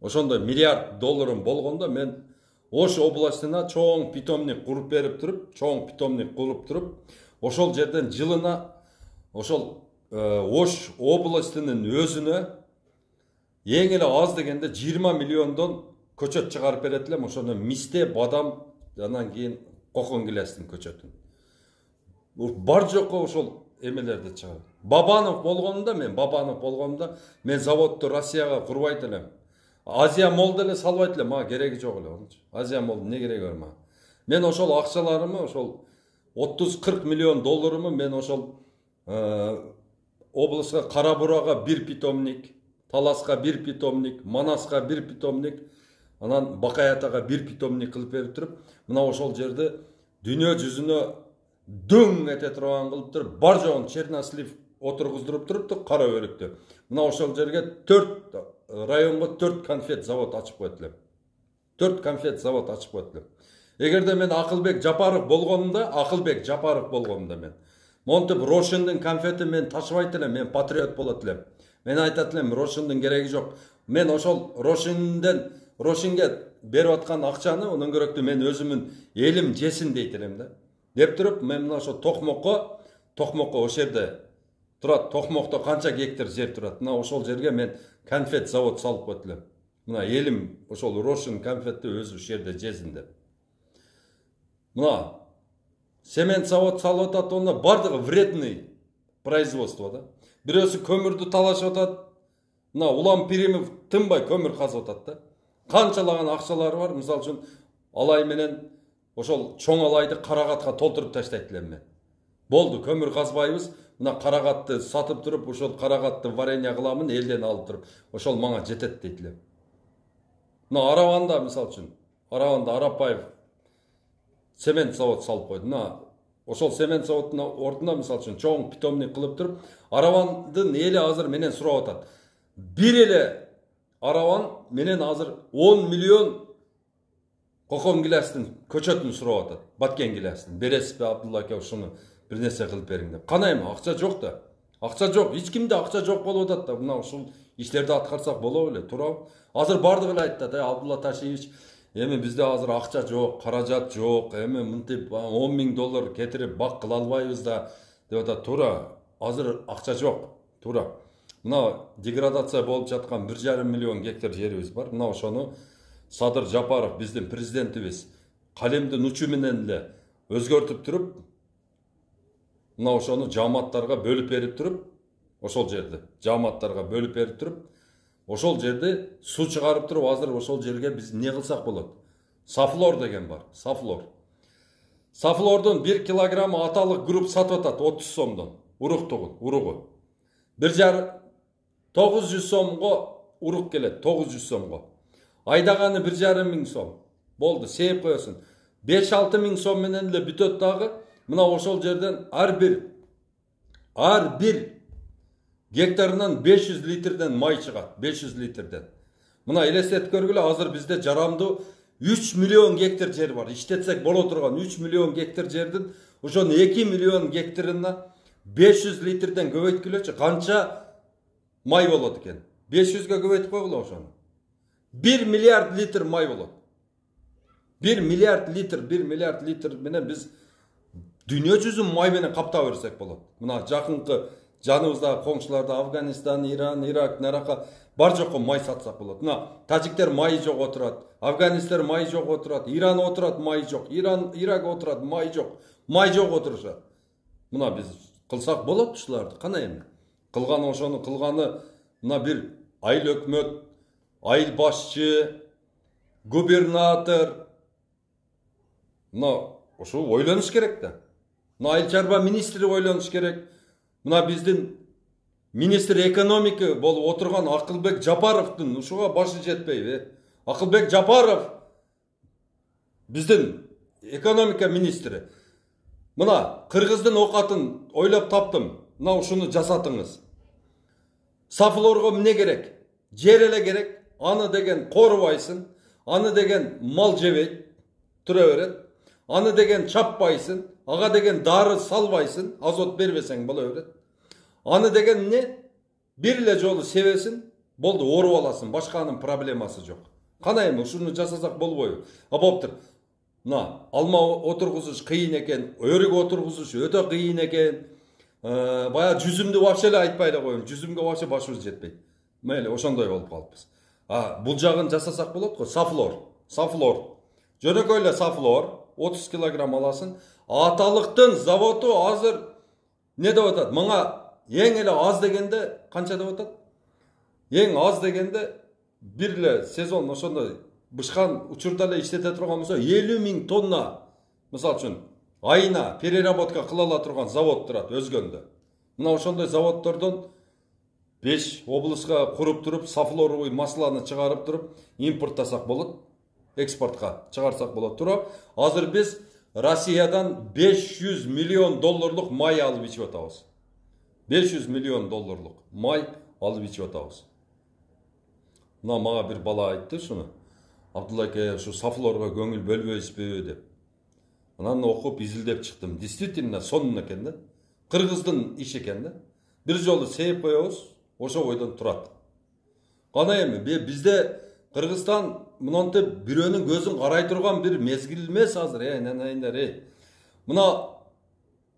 ошондой миллиард долларым болгондо мен Ош областына чоң питомник куруп берип туруп, ошол жерден жылына ошол Ош областынын өзүнө эң эле аз дегенде 20 миллиондон көчөт чыгарып берет элем. Ошондо мисте, бадам, анан кийин кокон гилестин көчөтүн. Бар жокко ошол эмелерди чыгарып. Бабанов болгондо мен заводду Россияга курбайт элем. Азия Мол деле салбайт элем, мага кереги жок эле. Азия Мол эмне кереги бар мага? Мен ошол акчаларымы, ошол 30-40 миллион долларымы мен ошол областка Кара-Бурага 1 питомник, Таласка 1 питомник, Манаска 1 питомник, анан Бакаятага 1 питомник кылып берип туруп, мына ошол жерде дүйнө жүзүнө дөң эте турган кылып туруп, бар жогун чернослив отургуздуруп турупту, кара өрүктү. Мына ошол жерге 4 районго 4 конфет завод ачып коет элем. 4 конфет завод ачып коет элем. Эгерде мен Акылбек Жапаров болгонумда мен монтип Рошендин конфети мен ташыбайт элем, мен патриот болот элем. Мен айтат элем, Рошендин кереги жок. Мен ошол Рошенге берип аткан акчаны онун көрөктүү мен өзүмүн элим жесин дейт элем да. Деп туруп мен мына ошо Токмокко ошол жерде турат. Токмокто канча гектар жер турат. Мына ошол жерге мен конфет завод салып коет элем. Мына элим ошол Рошен конфетти өзү ошол жерде жесин деп. Мына цемент завод салып атат, онда бардыгы вредный производство да. Бирөөсү көмүрдү талашып атат. Мына Улам Пиримов тынбай көмүр казып атат да. Канчалаган акчалары бар, мисалы үчүн алай менен ошол чоң алайды карагатка толтуруп таштайт элем мен. Болду, көмүр казбайбыз. Мына карагатты сатып туруп, ошол карагатты варенье кыламын, элден алып туруп, ошол мага жетет дейт элем. Мына Араванда мисалы үчүн, Арапаев цемент завод салып койду. Мына ошол цемент заводунун ордуна мисалы үчүн чоң питомник кылып туруп, Аравандын эли азыр менен сурап атат. Бир эле Араван менен азыр 10 миллион кокон гилестин көчөтүн сурап атат. Баткен гилестин. Бересизби Абдулла аке ушуну бир нерсе кылып бериң деп. Кана эми акча жок да. Акча жок, эч кимде акча жок болуп атат да. Мына ушул иштерди аткарсак боло беле, туурабы? Азыр бардыгы эле айтат, Абдулла Ташиевич, эми бизде азыр акча жок, каражат жок, эми мынтип 10 000 доллар кетирип бак кыла албайбыз да деп атат. Туура, азыр акча жок, туура. Мына деградация болуп жаткан 1,5 миллион гектар жерибиз бар. Мына ошону Садыр Жапаров, биздин президентибиз, калемдин учу менен эле өзгөртүп туруп, мына ошону жааматтарга бөлүп берип туруп, ошол жерди жааматтарга бөлүп берип туруп, ошол жерди суу чыгарып туруп, азыр ошол жерге биз не кылсак болот? Сафлор деген бар, сафлор. Сафлордун 1 килограммы аталык групп сатып атат 30 сомдон. Уругу. 900 сомго урук келет, 900 сомго. Айдаганы 1,5 миң сом. Болду, сейип коесуң. 5-6 миң сом менен эле бүтөт дагы. Мына ошол жерден ар бир гектарынан 500 литрден май чыгат, 500 литрден. Мына элестетип көргүлө, азыр бизде жарамдуу 3 миллион гектар жер бар. Иштетсек боло турган 3 миллион гектар жердин ошонун 2 миллион гектарына 500 литрден көбөйткүлөчү, канча май болот экен? 500ге көбөйтүп койгула ошону. 1 миллиард литр май болот. 1 миллиард литр менен биз дүйнө жүзүн май менен каптап берсек болот. Мына жакынкы жаныбыздагы коңшуларда Афганистан, Иран, Ирак, нарака бар жокко май сатсак болот. Мына тажиктер май жок отурат, афганистер май жок отурат, Иран отурат, май жок, Ирак отурат, май жок. Май жок отурушат. Мына биз кылсак болот ушуларды. Кана эми? Кылган ошону кылганы мына бир айыл өкмөт, айыл башчы, губернатор. Мына ошо ойлонуш керек да. Мына айыл чарба министри ойлонуш керек. Мына биздин министр экономика болуп отурган Акылбек Жапаровдун ушуга башы жетпейби? Акылбек Жапаров биздин экономика министри. Мына кыргыздын окатын ойлоп таптым. Мына ушуну жасатыңыз. Сафлорго эмне керек? Жер эле керек. Аны деген корубайсың, аны деген мал жебейт, тура берет. Аны деген чаппайсың, ага деген дары салбайсың, азот бербесең боло берет. Аны деген не? Бир эле жолу себесин, болду, оруп аласың, башканын проблемасы жок. Кана эми ушуну жасасак болбойбу? Болуптур. Мына алма отургузуш кыйын экен, өрүк отургузуш өтө кыйын экен. Бая жүзүмдү вообще эле айтпай эле коеюн. Жүзүмгө вообще башыбыз жетпейт. Мейли, ошондой болуп калыппыз. Бул жагын жасасак болот го, сафлор. Жөнөкөй эле сафлор, 30 килограмм аласың. Аталыктын заводу азыр не деп атат? Мага эң эле аз дегенде канча деп атат? Эң аз дегенде бир эле сезон ошондой бышкан учурда эле иштете турган болсо 50 000 тонна, мисалы үчүн, айына переработка кыла ала турган завод турат өзгөндө. Мына ошондой заводдордон 5 облуска куруп туруп, сафлоровый масланы чыгарып туруп, импорттасак болот, экспортко чыгарсак болот. Тура, азыр биз Россиядан 500 миллион долларлык май алып ичип атабыз. 500 миллион долларлык май алып ичип атабыз. Мына мага бир бала айтты шуну. Абдулла аке, ушу сафлорго көңүл бөлбөйсүзбү деп. Анан окуп изилдеп чыктым. Действительно сонун экен да. Кыргыздын иши экен да. Бир жолу сейип коебуз, ошо бойдон турат. Кана эми бизде Кыргызстан мынтип бирөөнүн көзүн карай турган бир мезгил эмес азыр, нанайындар. Мына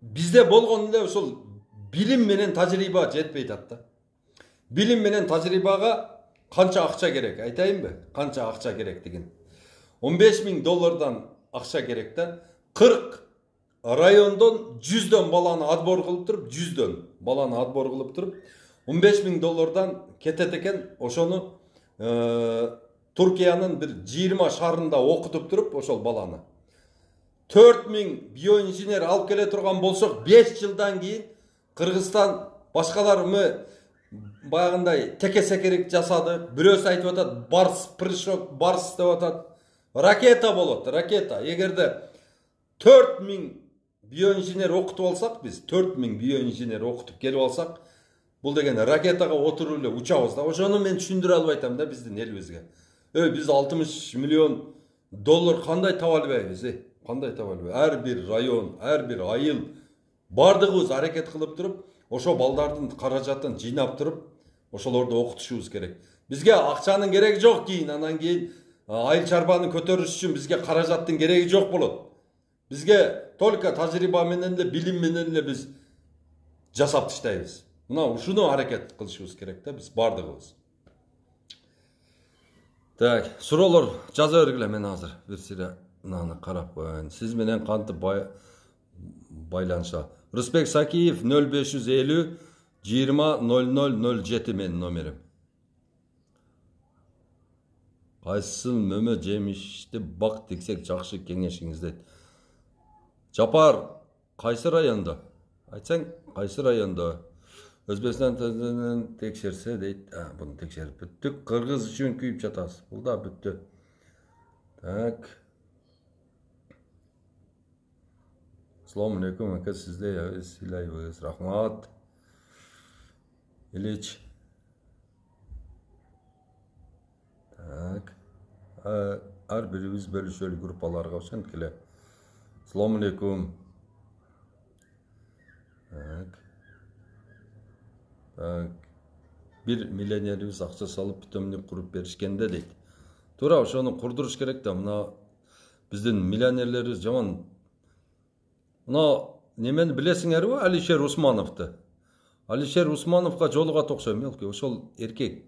бизде болгон эле ошол билим менен тажрыйба жетпей атат да. Билим менен тажрыйбага канча акча керек? Айтайынбы? Канча акча керек деген. 15 000 доллардан акча керек да. 40 райондон 100дөн баланы отбор кылып туруп, 100дөн баланы отбор кылып туруп, 15 000 доллардан кетет экен. Ошону Туркиянын бир 20 шаарында окутуп туруп ошол баланы. 4000 биоинженер алып келе турган болсок, 5 жылдан кийин Кыргызстан башкаларымы баягындай теке-секерик жасады. Бирөөсү айтып атат, барс, прыжок, барс деп атат. Ракета болот, ракета. Эгерде 4000 биоинженер окутуп алсак, биз 4000 биоинженер окутуп келип алсак, бул деген ракетага отуруп эле учабыз да. Ошону мен түшүндүрө албай атам да биздин элибизге. Биз 60 миллион доллар кандай таба албайбыз, кандай таба албайбыз? Ар бир район, ар бир айыл бардыгыбыз аракет кылып туруп, ошо балдардын каражатын жыйнап туруп ошолорду окутушубуз керек. Бизге акчанын кереги жок, анан кийин айыл чарбаны көтөрүш үчүн бизге каражаттын кереги жок болот. Бизге только тажрыйба менен эле, билим менен эле биз жасап таштайбыз. Мына ушуну аракет кылышыбыз керек да, биз бардыгыбыз. Так, суроолор жаза бергиле, мен азыр бир сире мынаны карап коеюн. Сиз менен кантип байланыша? Рысбек Сакиев 0550 20 0007 менин номерим. Кайсы мөмө жемишти бак тексек жакшы кеңешиңиз дейт. Жапар, кайсы районда? Айтсаң, кайсы районда? Өзбекстан текшерсе дейт. Буну текшерип бүттүк. Кыргыз үчүн күйүп жатасыз. Бул да бүттү. Так. Assalomu alaykum aka, sizde silaysiz. Rahmat. Iliç. Tak. Her birimiz böyle şöyle gruppalarga okşan kile. Assalomu alaykum. Tak. Так. Bir milyonerimiz akça salıp bitömünü kurup berişkende deydi. Тура ошону курдуруш керек да. Мына биздин миллионерлерибиз жаман. Мына немени билесиңерби? Алишер Усмановду. Алишер Усмановга жолугат окшойм, мелкий. Ошол эркек.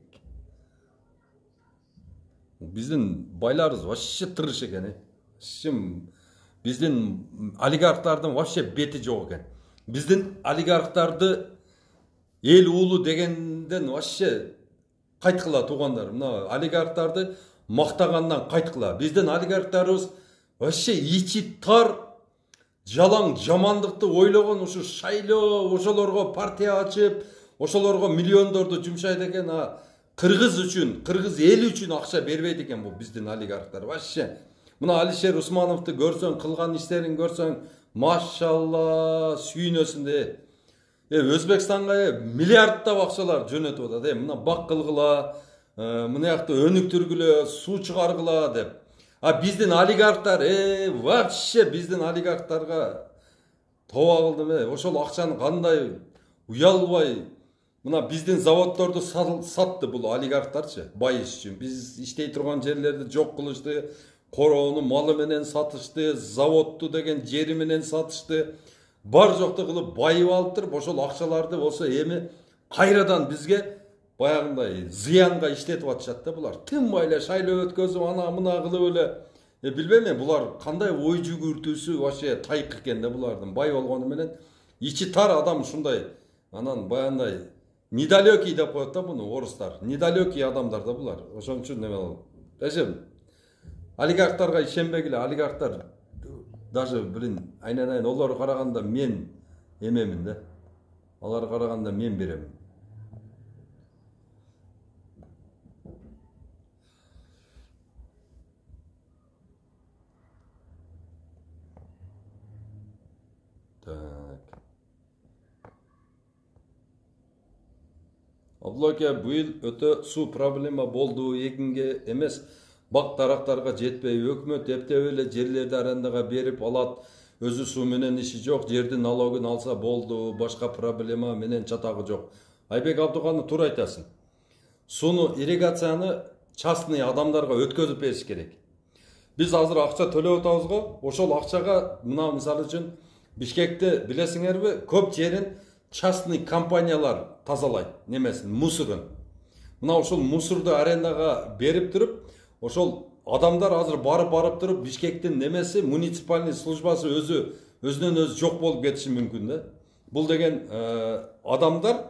Биздин байларыбыз вообще тырыш экен. Биздин олигархтардын вообще бети жок экен. Биздин олигархтарды эл уулу дегенден вообще кайткыла туугандар. Мына олигархтарды мактагандан кайткыла. Биздин олигархтарыбыз вообще ичи тар, жалаң жамандыкты ойлогон ушу шайлоо, ошолорго партия ачып, ошолорго миллиондорду жумшайт экен. Кыргыз үчүн, кыргыз эли үчүн акча бербейт экен бул биздин олигархтар. Вообще. Мына Алишер Усмановду көрсөң, кылган иштерин көрсөң, машалла, сүйүнөсүң. Өзбекстанга миллиарддап акчалар жөнөтүп атат. Мына бак кылгыла, мына жакта өнүктүргүлө, суу чыгаргыла деп. Биздин олигархтар, вообще биздин олигархтарга тоба кылдым. Ошол акчаны кандай уялбай, мына биздин заводдорду сатты бул олигархтарчы, байыш үчүн. Биз иштей турган жерлерди жок кылышты, короону малы менен сатышты, заводду деген жери менен сатышты. Бар жоқты қылып байып алып тұрып, ошол акчаларды болсо эми кайрадан бизге баягындай зыянга иштетип атышат да булар. Тынбай эле шайлоо өткөзүп, ана мына кылып эле. Билбейм мен булар кандай ой жүгүртүүсү вообще тайык экен да булардын. Бай болгону менен ичи тар адам ушундай. Анан баягындай недалекий деп коет да буну орустар. Недалекий адамдар да булар. Ошон үчүн неме болот. Олигархтарга ишенбегиле, олигархтар даже, айнан олар караганда мен эмемин да. Алар караганда мен беремин. Так. Абдулаке, быйыл өтө суу проблема болду, эгинге эмес. Бак тарактарга жетпей, өкмөт эптеп эле жерлерди арендага берип алат. Өзү суу менен иши жок, жердин налогун алса болду, башка проблема менен чатагы жок. Айбек Абдуганы туура айтасың. Сууну, ирригацияны частный адамдарга өткөзүп бериш керек. Биз азыр акча төлөп атабыз го, ошол акчага мына мисалы үчүн Бишкекте билесиңерби, көп жерин частный компаниялар тазалайт, немесин, мусорун. Мына ошол мусорду арендага берип туруп, ошол адамдар азыр барып туруп Бишкектин немеси муниципальный службасы өзүнөн өзү жок болуп кетиши мүмкүн да. Бул деген адамдар,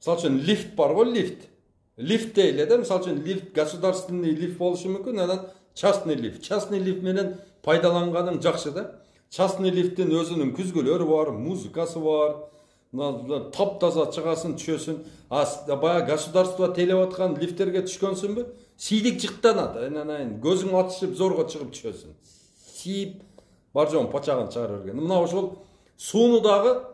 мисалы үчүн лифт бар го, лифт. Лифт дейле да, мисалы үчүн лифт государственный лифт болушу мүмкүн, анан частный лифт. Частный лифт менен пайдаланганың жакшы да. Частный лифттин өзүнүн күзгөлөрү бар, музыкасы бар. Таптаза чыгасын, түшөсүн. Бая государство тейлеп аткан лифттерге түшкөнсүнбү? Сийдик чыктанат, көзүң атышып зорго чыгып түшөсүн. Сийип бар жоң пачагын чыгарып берген. Мына ошол сууну дагы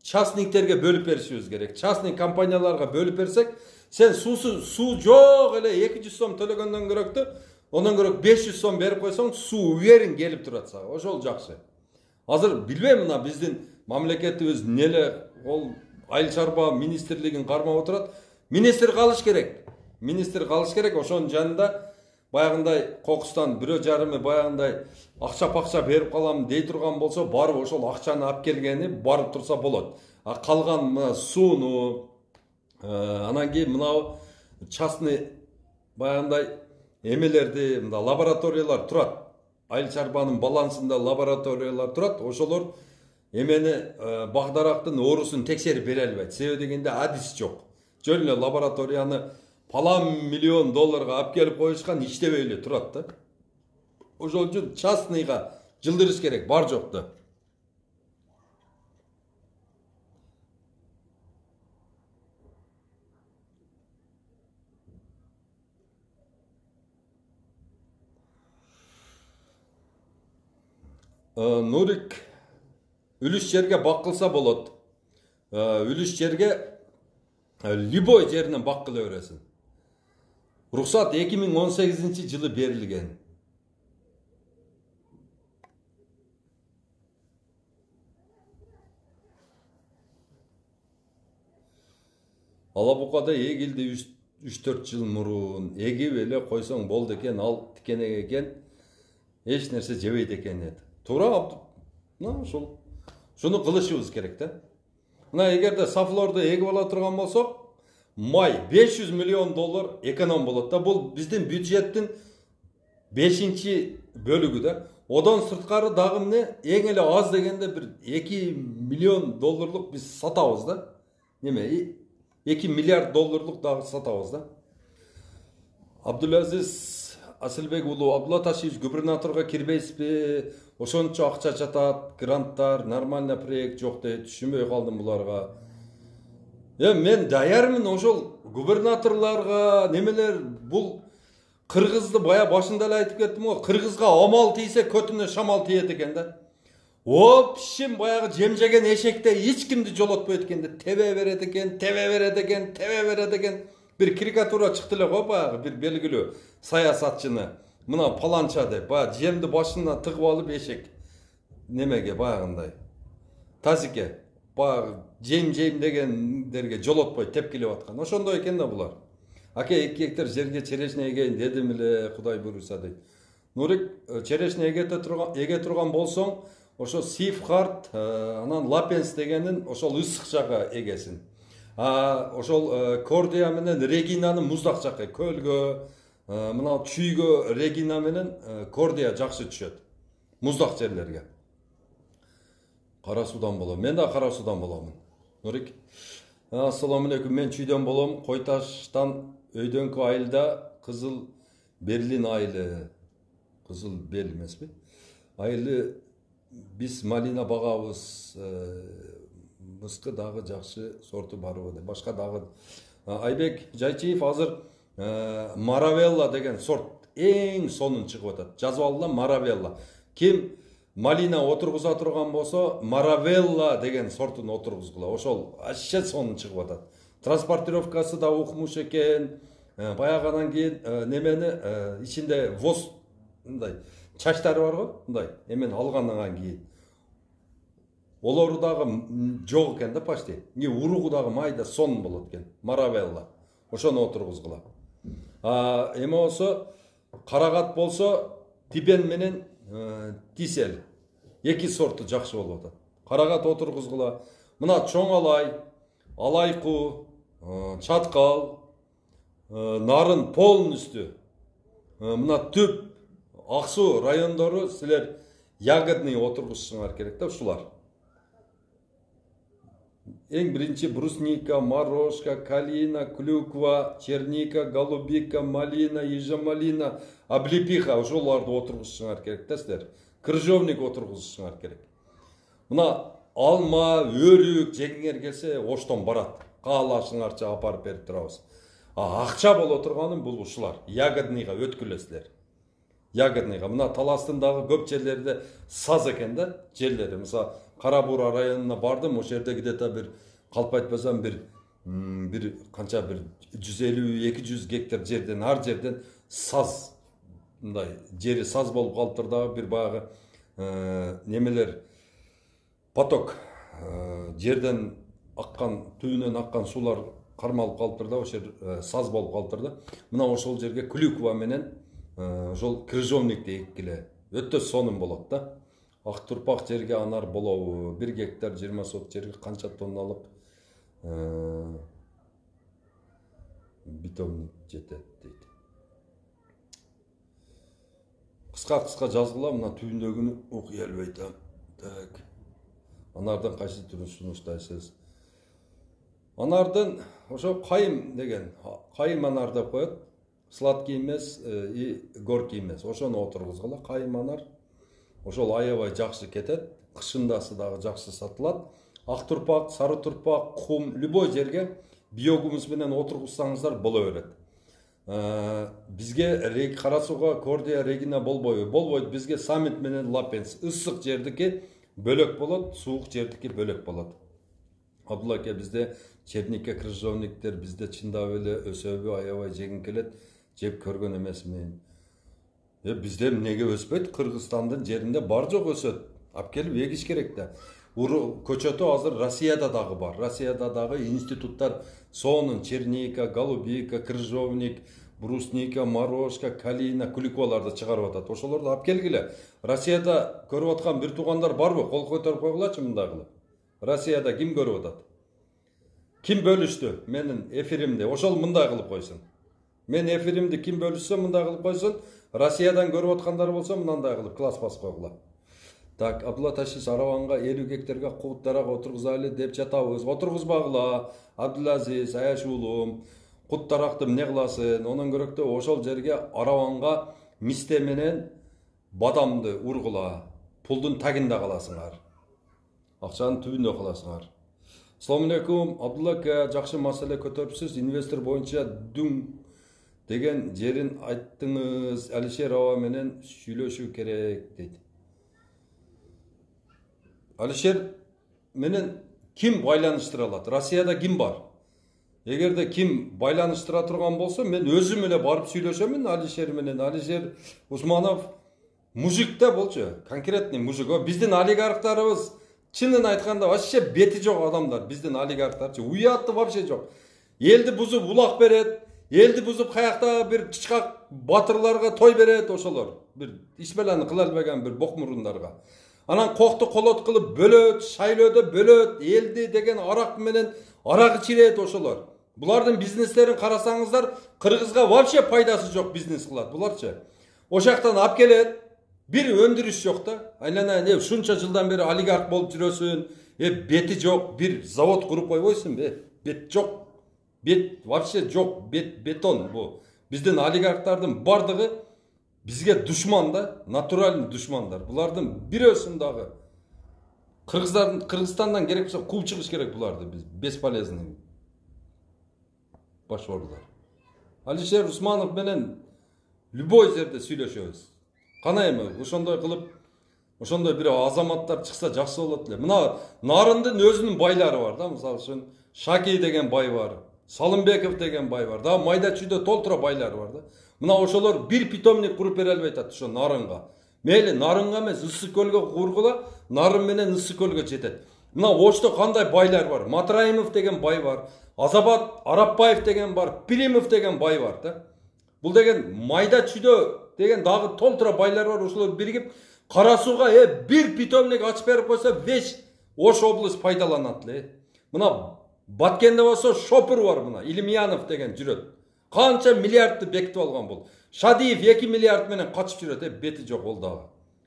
частниктерге бөлүп беришибиз керек. Частный компанияларга бөлүп берсек, сен суу жок эле 200 сом төлөгөндөн көрөктү, ондан көрөк 500 сом берип койсоң, суу уверен келип турат сага. Ошол жакшы. Азыр билбейм, мына биздин мамлекетибиз неле, ол айыл чарба министрлигин кармап отурат. Министр калыш керек. Министр калыш керек. Ошонун жанында баягындай кокустан 1,5 баягындай акча берип калам дей турган болсо, барып ошол акчаны алып келгени барып турса болот. А калган сууну, анан кийин мынау частный баягындай эмелерди, мында лабораториялар турат. Айыл чарбанын балансында лабораториялар турат. Ошолор эмени багдарактын оорусун текшерип бере албайт. Себеби дегенде адис жок. Жөн эле лабораторияны палан миллион долларга алып келип коюшкан, иштебей эле турат да. Ошол үчүн частныйга жылдырыш керек, бар жокто. Нурик үлүш жерге бак кылса болот. Үлүш жерге любой жеринен бак кыла бересиң. Рухсат 2018 жылы берилген. Алабукада эгилди 3-4 жыл мурун. Эгип эле койсоң болду экен, ал тикенек экен. Эч нерсе жебейт экен эди. Туура, ошол. Шуну кылышыбыз керек да. Мына эгерде сафлорду эгип ала турган болсок, май 500 миллион доллар эконом болот да. Бул биздин бюджеттин 5-чи бөлүгү да. Одон сырткары дагы эмне? Эң эле аз дегенде бир 2 миллион долларлык биз сатабыз да. Неме? 2 миллиард долларлык дагы сатабыз да. Абдулазиз Асылбек уулу Абдулаташевич губернаторго кирбейсизби? Ошончо акча жатат, гранттар, нормально проект жок дейт. Түшүнбөй калдым буларга. Мен даярмын ошол губернаторларга, немелер, бул кыргызды бая башында эле айтып кеттим го, кыргызга амал тийсе көтүнө шамал тиет экен да. Общем баягы жемжеген эшекте эч кимди жолотпойт экен да, тебе берет экен. Бир карикатура чыкты эле го баягы бир белгилүү саясатчыны. Мына паланча деп, баягы жемди башына тыгып алып эшек немеге баягындай. Тазике баягы жем дегендерге жолотпой тепкилеп аткан. Ошондой экен да булар. Аке 2 гектар жерге черешне эгейин дедим эле, Кудай буйруса дейт. Нурик, черешне эге турган болсоң, ошо Сифхарт, анан Лапенс дегенин ошол ысык жакка эгесин. Ошол Кордия менен Регинанын муздак жакка, көлгө, мына чүйгө Регина менен Кордия жакшы түшөт. Муздак жерлерге. Кара судан болом. Мен да кара судан боломун. Нурик. Ассаламу алейкум. Мен чүйдөн болом. Койташтан өйдөнкү айылда Кызыл Берлин айылы. Кызыл бел эмеспи? Айылы биз малина багабыз. Мыскы дагы жакшы сорту барбы деп. Башка дагы Айбек Жайчиев азыр Маравелла деген сорт эң сонун чыгып атат. Жазып алгыла Маравелла. Ким малина отургуза турган болсо, Маравелла деген сортун отургузгула. Ошол аше сонун чыгып атат. Транспортировкасы да укмуш экен. Баягадан кийин немени ичинде воз мындай чачтары бар го, мындай. Эмен алгандан кийин олору дагы жок экен да почти. Уругу дагы майда сонун болот экен. Маравелла. Ошону отургузгула. Эме болсо, карагат болсо, Тибен менен Тисел. 2 сорту жакшы болуп атат. Карагат отургузгула. Мына чоң алай, алайку, чаткал, нарын полностью. Мына түп, Аксу райондору силер ягодный отургузушуңар керек да ушулар. Эң биринчи брусника, морожка, калина, клюква, черника, голубика, малина, ежемалина, облепиха, ошолорду отургузушуңар керек да силер. Крыжовник отургузушуңар керек. Мына алма, өрүк жегиңер келсе оштон барат. Каалашыңарча апарып берип турабыз. Акча боло турганы бул ушулар. Ягодныйга өткүлөсүлөр. Ягодныйга. Мына Таластын дагы көп жерлерде саз экен да жерлери. Мисалы Карабура районуна бардым, ошол жерде где-то бир калп айтпасам бир канча бир 150-200 гектар жерден, ар жерден саз мындай жери саз болуп калыптыр дагы бир баягы немелер поток жерден аккан түбүнөн аккан сулар кармалып калыптыр да, ошол саз болуп калыптыр да. Мына ошол жерге клюква менен ошол крыжовникти эккиле өтө сонун болот да. Ак турпак жерге анар болобу, 1 гектар 20 сот жерге канча тонналык битомник жетет дейт. Кыска жазгыла, мына түбүндөгүнү окуй албай атам. Так. Анардан кайсы түрүн сунуштайсыз? Анардан ошо кайым деген, кайым анар деп коет. Сладкий эмес, горький эмес. Ошону отургузгула, кайым анар. Ошол аябай жакшы кетет. Кышындасы дагы жакшы сатылат. Ак турпак, сары турпак, кум, любой жерге биогумус менен отургузсаңыздар боло берет. Бизге кара сууга кордия регина болбойбу? Болбойт. Бизге саммит менен лапенс. Ысык жердики бөлөк болот, суук жердики бөлөк болот. Абдулла аке, бизде чернике, крыжовниктер бизде чындап эле өсөбү, аябай жегин келет. Жеп көргөн эмесмин. Бизде эмнеге өспөйт? Кыргызстандын жеринде бар жок өсөт. Алып келип эгиш керек да. Көчөтү азыр Россияда дагы бар. Россияда дагы институттар сонун черника, голубика, крыжовник, брусника, морожка, калина, клюкваларды чыгарып атат. Ошолорду алып келгиле. Россияда көрүп аткан бир туугандар барбы? Кол көтөрүп койгулачы мындай кылып. Россияда ким көрүп атат? Ким бөлүштү менин эфиримди? Ошол мындай кылып койсун. Мен эфиримди ким бөлүшсө мындай кылып койсун. Россиядан көрүп аткандар болсо мындай кылып класс басып койгула. Так, Абдулла Ташиш Араванга 50 гектарга куут дарак отургузайлы деп жатабыз. Отургузбагыла. Абдулазиз Аяш уулум, кут даракты эмне кыласың? Онон көрөктө ошол жерге Араванга мисте менен бадамды ургула. Пулдун тагында каласыңар. Акчанын түбүндө каласыңар. Assalamu alaikum. Абдулла ака, жакшы маселе көтөрүпсүз. Инвестор боюнча дүң деген жерин айттыңыз. Алишер аба менен сүйлөшүү керек дейт. Алишер менен ким байланыштыра алат? Россияда ким бар? Эгерде ким байланыштыра турган болсо, мен өзүм эле барып сүйлөшөмүн Алишер менен. Алишер Усманов мужик да болчу, конкретный мужик. Биздин олигархтарыбыз чынын айтканда вообще бети жок адамдар. Биздин олигархтарчы уятты вообще жок. Элди бузуп улак берет, элди бузуп каякта бир чычкак батырларга той берет ошолор. Бир иш белени кыла албаган бир бокмурундарга. Анан кокту колот кылып бөлөт, шайлөөдө бөлөт, элди деген арак менен арак ичирет ошолор. Булардын бизнестерин карасаңыздар, Кыргызга вообще пайдасы жок бизнес кылат буларчы. Ошактан алып келет, бир өндүрүш жок да. Айлана ушунча жылдан бери олигарх болуп жүрөсүн, бети жок, бир завод куруп койбойсуң бе? Бет жок. Бет вообще жок, бетон бу. Биздин олигархтардын бардыгы бизге душман да, натуральный душмандар. Булардын бирөөсүн дагы Кыргызстандан керек болсо кууп чыгыш керек буларды, биз бесполезный башорлар. Алишер Усманов менен любой жерде сүйлөшөбүз. Кана эми ошондой кылып, ошондой бир азаматтар чыкса жакшы болот эле. Мына Нарындын өзүнүн байлары бар да, мисалы үчүн Шаки деген бай бар, Салымбеков деген бай бар да, майда чүйдө толтура байлары бар да. Мына ошолор бир питомник куруп бере албай атат ошо Нарынга. Мейли Нарынга эмес, Ысык көлгө кургула, Нарын менен Ысык көлгө жетет. Мына Ошто кандай байлар бар? Матраимов деген бай бар, Азабат Арапбаев деген бар, Пилимов деген бай бар да. Бул деген майда чүйдө деген дагы толтура байлар бар, ошолор биригип Кара сууга бир питомник ачып берип койсо, весь Ош область пайдаланат эле. Мына Баткенде болсо Шопур бар, мына Илимьянов деген жүрөт. Канча миллиардты бекитип алган бул. Шадиев 2 миллиард менен качып жүрөт, бети жок ол дагы.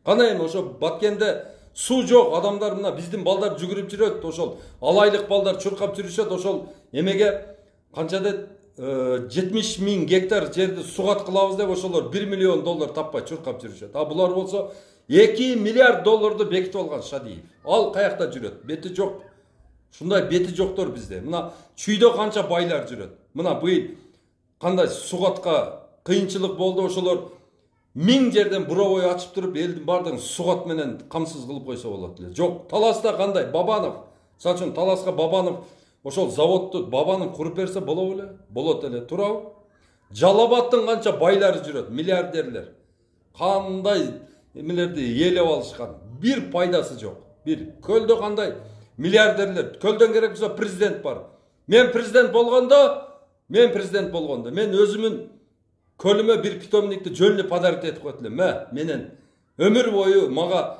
Кана эми ошо Баткенде суу жок, адамдар мына биздин балдар жүгүрүп жүрөт, ошол алайлык балдар чуркап жүрүшөт, ошол эмеге канча деп 70 000 гектар жерди сугат кылабыз деп ошолор 1 миллион доллар таппай чуркап жүрүшөт. А булар болсо 2 миллиард долларды бекитип алган Шадиев. Ал каякта жүрөт? Бети жок. Ушундай бети жоктор бизде. Мына чүйдө канча байлар жүрөт. Мына быйыл кандай сугатка кыйынчылык болду, ошолор 1000 жерден буровой ачып туруп элдин бардыгын сугат менен камсыз кылып койсо болот эле. Жок, Таласта кандай? Бабанов. Мисалы үчүн Таласка Бабанов ошол заводду Бабанов куруп берсе болобу эле? Болот эле, туурабы? Жалал-Абадтын канча байлары жүрөт, миллиардерлер. Кандай эмелерди ээлеп алышкан. Бир пайдасы жок. Бир көлдө кандай миллиардерлер, көлден керек болса президент бар. Мен президент болгондо, мен өзүмүн көлүмө bir питомникти жөнүнө подарок этип коет элем. Менен өмүр бою мага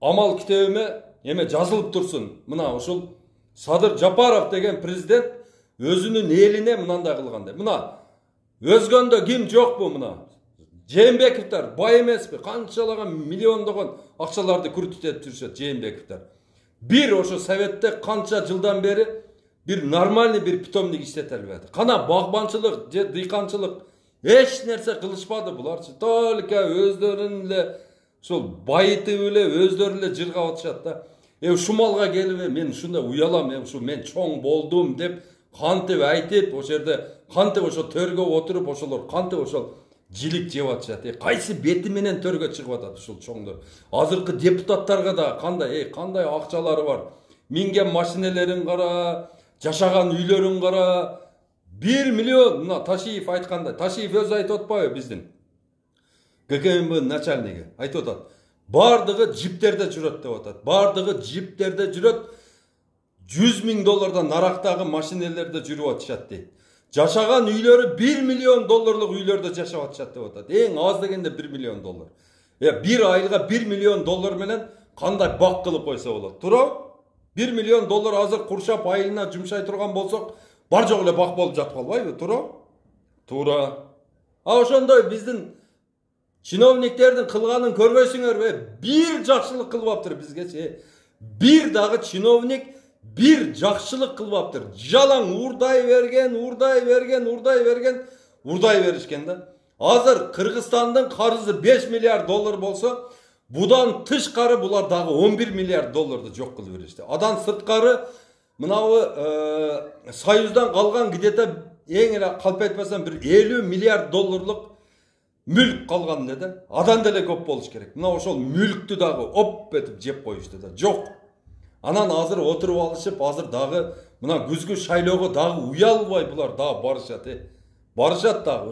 амал китебиме эме жазылып турсун. Мына ушул Садыр Жапаров деген президент өзүнүн элине мынандай кылгандай. Мына өзгөндө ким жокпу мына? Жээнбековдор бай эмеспи? Канчалаган миллиондогон акчаларды күрүтүп жүрүшөт Жээнбековдор. Bir ошо Советте канча жылдан бери bir нормальный bir питомник иштете албады. Кана багбанчылык же дыйканчылык эч нерсе кылышпады буларчы. Только өздөрүн эле ушул байытып эле өздөрү эле жыргап атышат да. Ушул малга келип мен ушундай уялам, ушу мен чоң болдум деп кантип айтып, ошол жерде кантип ошо төргө отуруп ошолор кантип ошол жилик жеп атышат. Кайсы бети менен төргө чыгып атат ушул чоңдор. Азыркы депутаттарга да кандай акчалары бар. Минген машинелерин кара, жашаган үйлөрүн кара. 1 миллион, мына Ташиев айткандай. Ташиев өзү айтып атпайбы биздин ГКМБ начальниги айтып атат. Бардыгы джиптерде жүрөт деп атат. Бардыгы джиптерде жүрөт. 100 000 доллардан нарактагы машинелерде жүрүп атышат дейт. Жашаган үйлөрү 1 миллион долларлык үйлөрдө жашап атышат деп атат. Эң аз дегенде 1 миллион доллар. Bir айга 1 миллион доллар менен кандай бак кылып койсо болот. Туура? 1 миллион доллар азыр куршап айылына жумшай турган болсок, бар жок эле бак болуп жатып калбайбы? Туура? Туура. Ошондой биздин чиновниктердин кылганын көрбөйсүңөрбү? Bir жакшылык кылбаптыр бизгечи. Bir дагы чиновник bir жакшылык кылбаптыр. Жалаң урдай беришкен да. Азыр Кыргызстандын карызы 5 миллиард доллар болсо, будан тышкары булар дагы 11 миллиард долларды жок кылып беришти. Адан сырткары мынабы Союздан калган где-то эң эле калп айтпасам bir 50 миллиард долларлык мүлк калган эле да. Адан деле көп болуш керек. Мына ошол мүлктү дагы оп этип жеп коюшту да. Жок. Анан азыр отуруп алышып, азыр дагы мына күзгү шайлоого дагы уялбай булар дагы барышат. Барышат дагы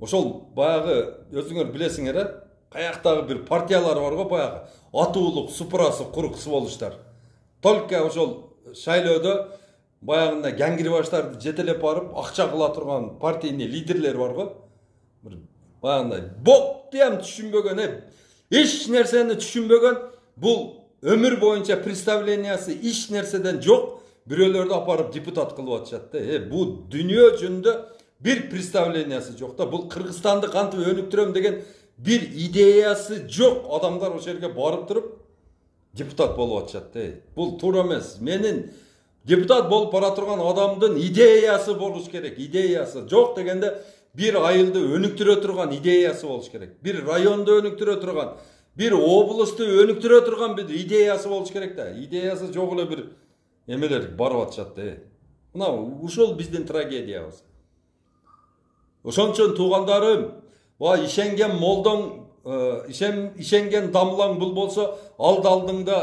ошол баягы өзүңөр билесиңер, каяктагы bir партиялар бар го баягы атуулук, супурасы, куруксу болуштар. Только ошол шайлоодо баягында гангирбаштарды жетелеп барып, акча кыла турган партийный лидерлер бар го. Баягындай бокты ham түшүнбөгөн, эч нерсени түшүнбөгөн, бул өмүр боюнча представлениясы эч нерседен жок, бирөөлөрдү апарып депутат кылып атышат да. Бул дүйнө жүзүндө bir представлениясы жок да. Бул Кыргызстанды кантип өнүктүрөм деген bir идеясы жок. Адамдар ошол жерге барып туруп депутат болуп атышат да. Бул туура эмес. Менин депутат болуп бара турган адамдын идеясы болуш керек. Идеясы жок дегенде bir айылды өнүктүрө турган идеясы болуш керек. Bir районду өнүктүрө турган, bir облусту өнүктүрө турган bir идеясы болуш керек да. Идеясы жок эле bir эмелер барып атышат да. Мына ушул биздин трагедиябыз. Ошончон туугандарым, ишенген молдоң, ишенген дамлаң бул болсо, алдыңда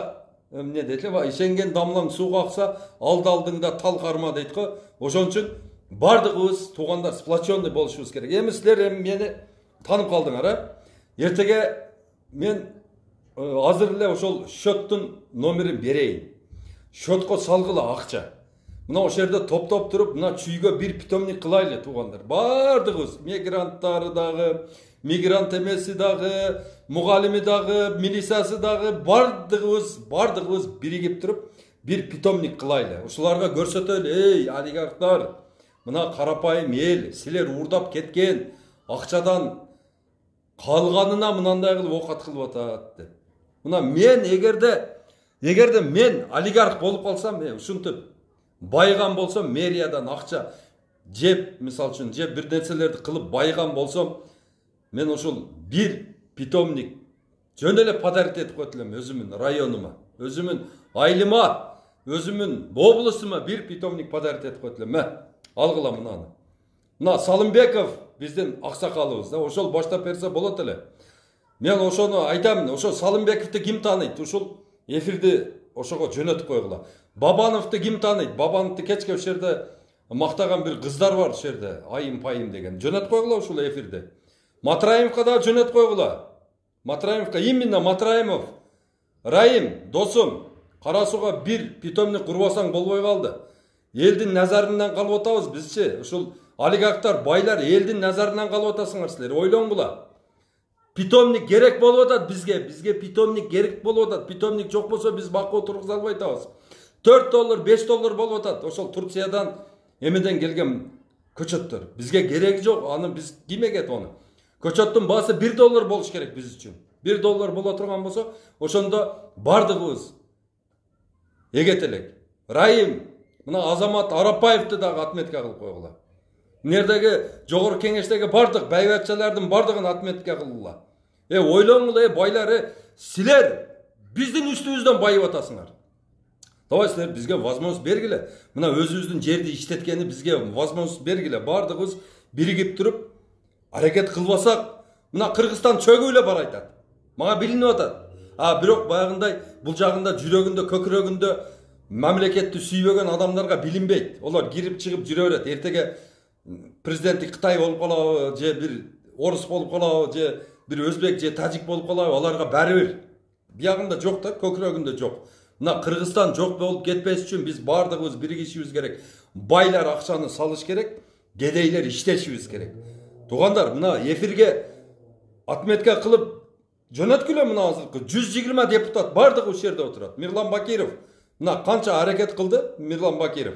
эмне дейт эле, ишенген дамлаң сууга акса, алдыңда тал карма дейт го. Ошончун бардыгыбыз туугандар сплоченный болушубуз керек. Эми силер мени танып калдыңар, Эртеге мен азыр эле ошол счеттун номерин берейин. Счетко салгыла акча. Мына ошол жерде топтоп туруп, мына чүйгө bir питомник кылайлы туугандар. Бардыгыбыз, мигранттары дагы, мигрант эмеси дагы, мугалими дагы, милициясы дагы, бардыгыбыз биригип туруп, bir питомник кылайлы. Ушуларга көрсөтөлү, эй, олигархтар, мына карапайым эл, силер уурдап кеткен акчадан калганына мынандай кылып окат кылып атат деп. Мына мен эгерде мен олигарх болуп калсам, ушинтип байган болсом, мэриядан акча жеп, мисалы үчүн жеп бир нерселерди кылып байган болсом, мен ошол bir питомник жөн эле подарок этип коет элем өзүмүн районума, өзүмүн айылыма, өзүмүн облусума bir питомник подарок этип коет элем. Алгыла мынаны. Мына Салымбеков биздин аксакалыбыз да, ошол баштап берсе болот эле. Мен ошону айтам, ошо Салымбековду ким тааныйт? Ушул эфирди ошого жөнөтүп койгула. Бабановду ким тааныйт? Бабановду кечке ошол жерде мактаган бир кыздар бар ошол жерде, айым-пайым деген. Жөнөтүп койгула ушул эфирди. Матраимовго да жөнөтүп койгула. Матраимовго, именно Матраимов. Раим, досум, Кара Сууга бир питомник курбасаң болбой калды. Элдин назарынан калып атабыз бизчи. Ушул олигархтар, байлар элдин назарынан калып атасыңар силер. Ойлоңгула. Питомник керек болуп атат бизге. Бизге питомник керек болуп атат. Питомник жок болсо биз бакка тургуза албай атабыз. 4 доллар, 5 доллар болуп атат. Ошол Турциядан эмеден келген көчөттөр. Бизге кереги жок. Аны биз ким эгет аны? Көчөттүн баасы 1 доллар болуш керек биз үчүн. 1 доллар боло турган болсо, ошондо бардыгыбыз эгет элек. Райым, мына Азамат Арапаевди дагы отметка кылып койгула. Мынердеги жогорку кеңештеги бардык байбаччалардын бардыгын отметка кылгыла. Ойлоңгула, байлар, силер биздин үстүбүздөн байып атасыңар. Давай силер бизге возможность бергиле. Мына өзүбүздүн жерди иштеткени бизге возможность бергиле. Бардыгыбыз биригип туруп аракет кылбасак, мына Кыргызстан чөгүп эле бара айтат. Мага билинип атат. Бирок баягындай бул жагында жүрөгүндө, көкүрөгүндө мамлекетти сүйбөгөн адамдарга билинбейт. Олар кирип чыгып жүрө берет. Эртеге президенти Кытай болуп калабы, же бир орус болуп калабы, же бир өзбек, же тажик болуп калабы, аларга баары бир. Биягында жок да, көкүрөгүндө жок. Мына Кыргызстан жок болуп кетпес үчүн биз бардыгыбыз биригишибиз керек. Байлар акчаны салыш керек, кедейлер иштешибиз керек. Туугандар, мына эфирге отметка кылып жөнөткүлө. Мына азыркы 120 депутат бардыгы ушул жерде отурат. Мирлан Бакиров мына канча аракет кылды? Мирлан Бакиров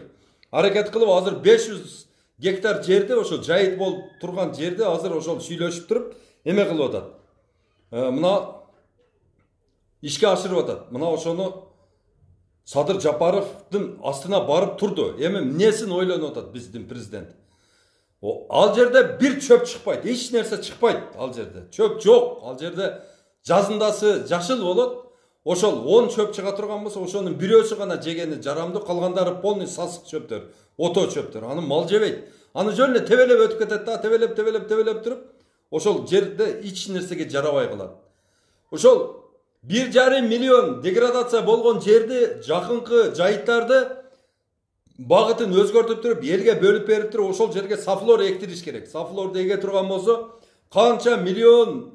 аракет кылып азыр 500 гектар жерде, ошо жайыт болуп турган жерде азыр ошол сүйлөшүп туруп эме кылып атат. Мына ишке ашырып атат. Мына ошону Садыр Жапаровдун астына барып турду. Эми эмнесин ойлонуп атат биздин президент? Ал жерде бир чөп чыкпайт, эч нерсе чыкпайт ал жерде. Чөп жок. Ал жерде жазындасы жашыл болот. Ошол 10 чөп чыга турган болсо, ошонун бирөөсү гана жегени жарамдуу, калгандары полный сасык чөптөр, ото чөптөр. Аны мал жебейт. Аны жөн эле тебелеп өтүп кетет да, тебелеп туруп, ошол жерде эч нерсеге жарабай калат. Ошол 1,5 миллион деградация болгон жерди, жакынкы жайыттарды багытын өзгөртүп туруп, элге бөлүп берип туруп, ошол жерге сафлор эктириш керек. Сафлорду эге турган болсо, канча миллион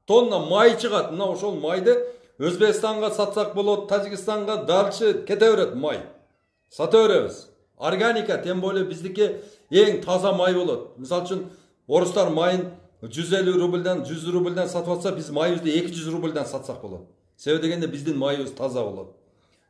тонна май чыгат. Мына ошол майды Өзбекстанга сатсак болот, Тажикстанга дальше кете берет май. Сата беребиз. Органика, тем более биздики эң таза май болот. Мисалы үчүн, орустар майын 150 рубльдан, 100 рубльдан сатып атса, биз майыбызды 200 рубльдан сатсак болот. Себеби дегенде биздин майыбыз таза болот.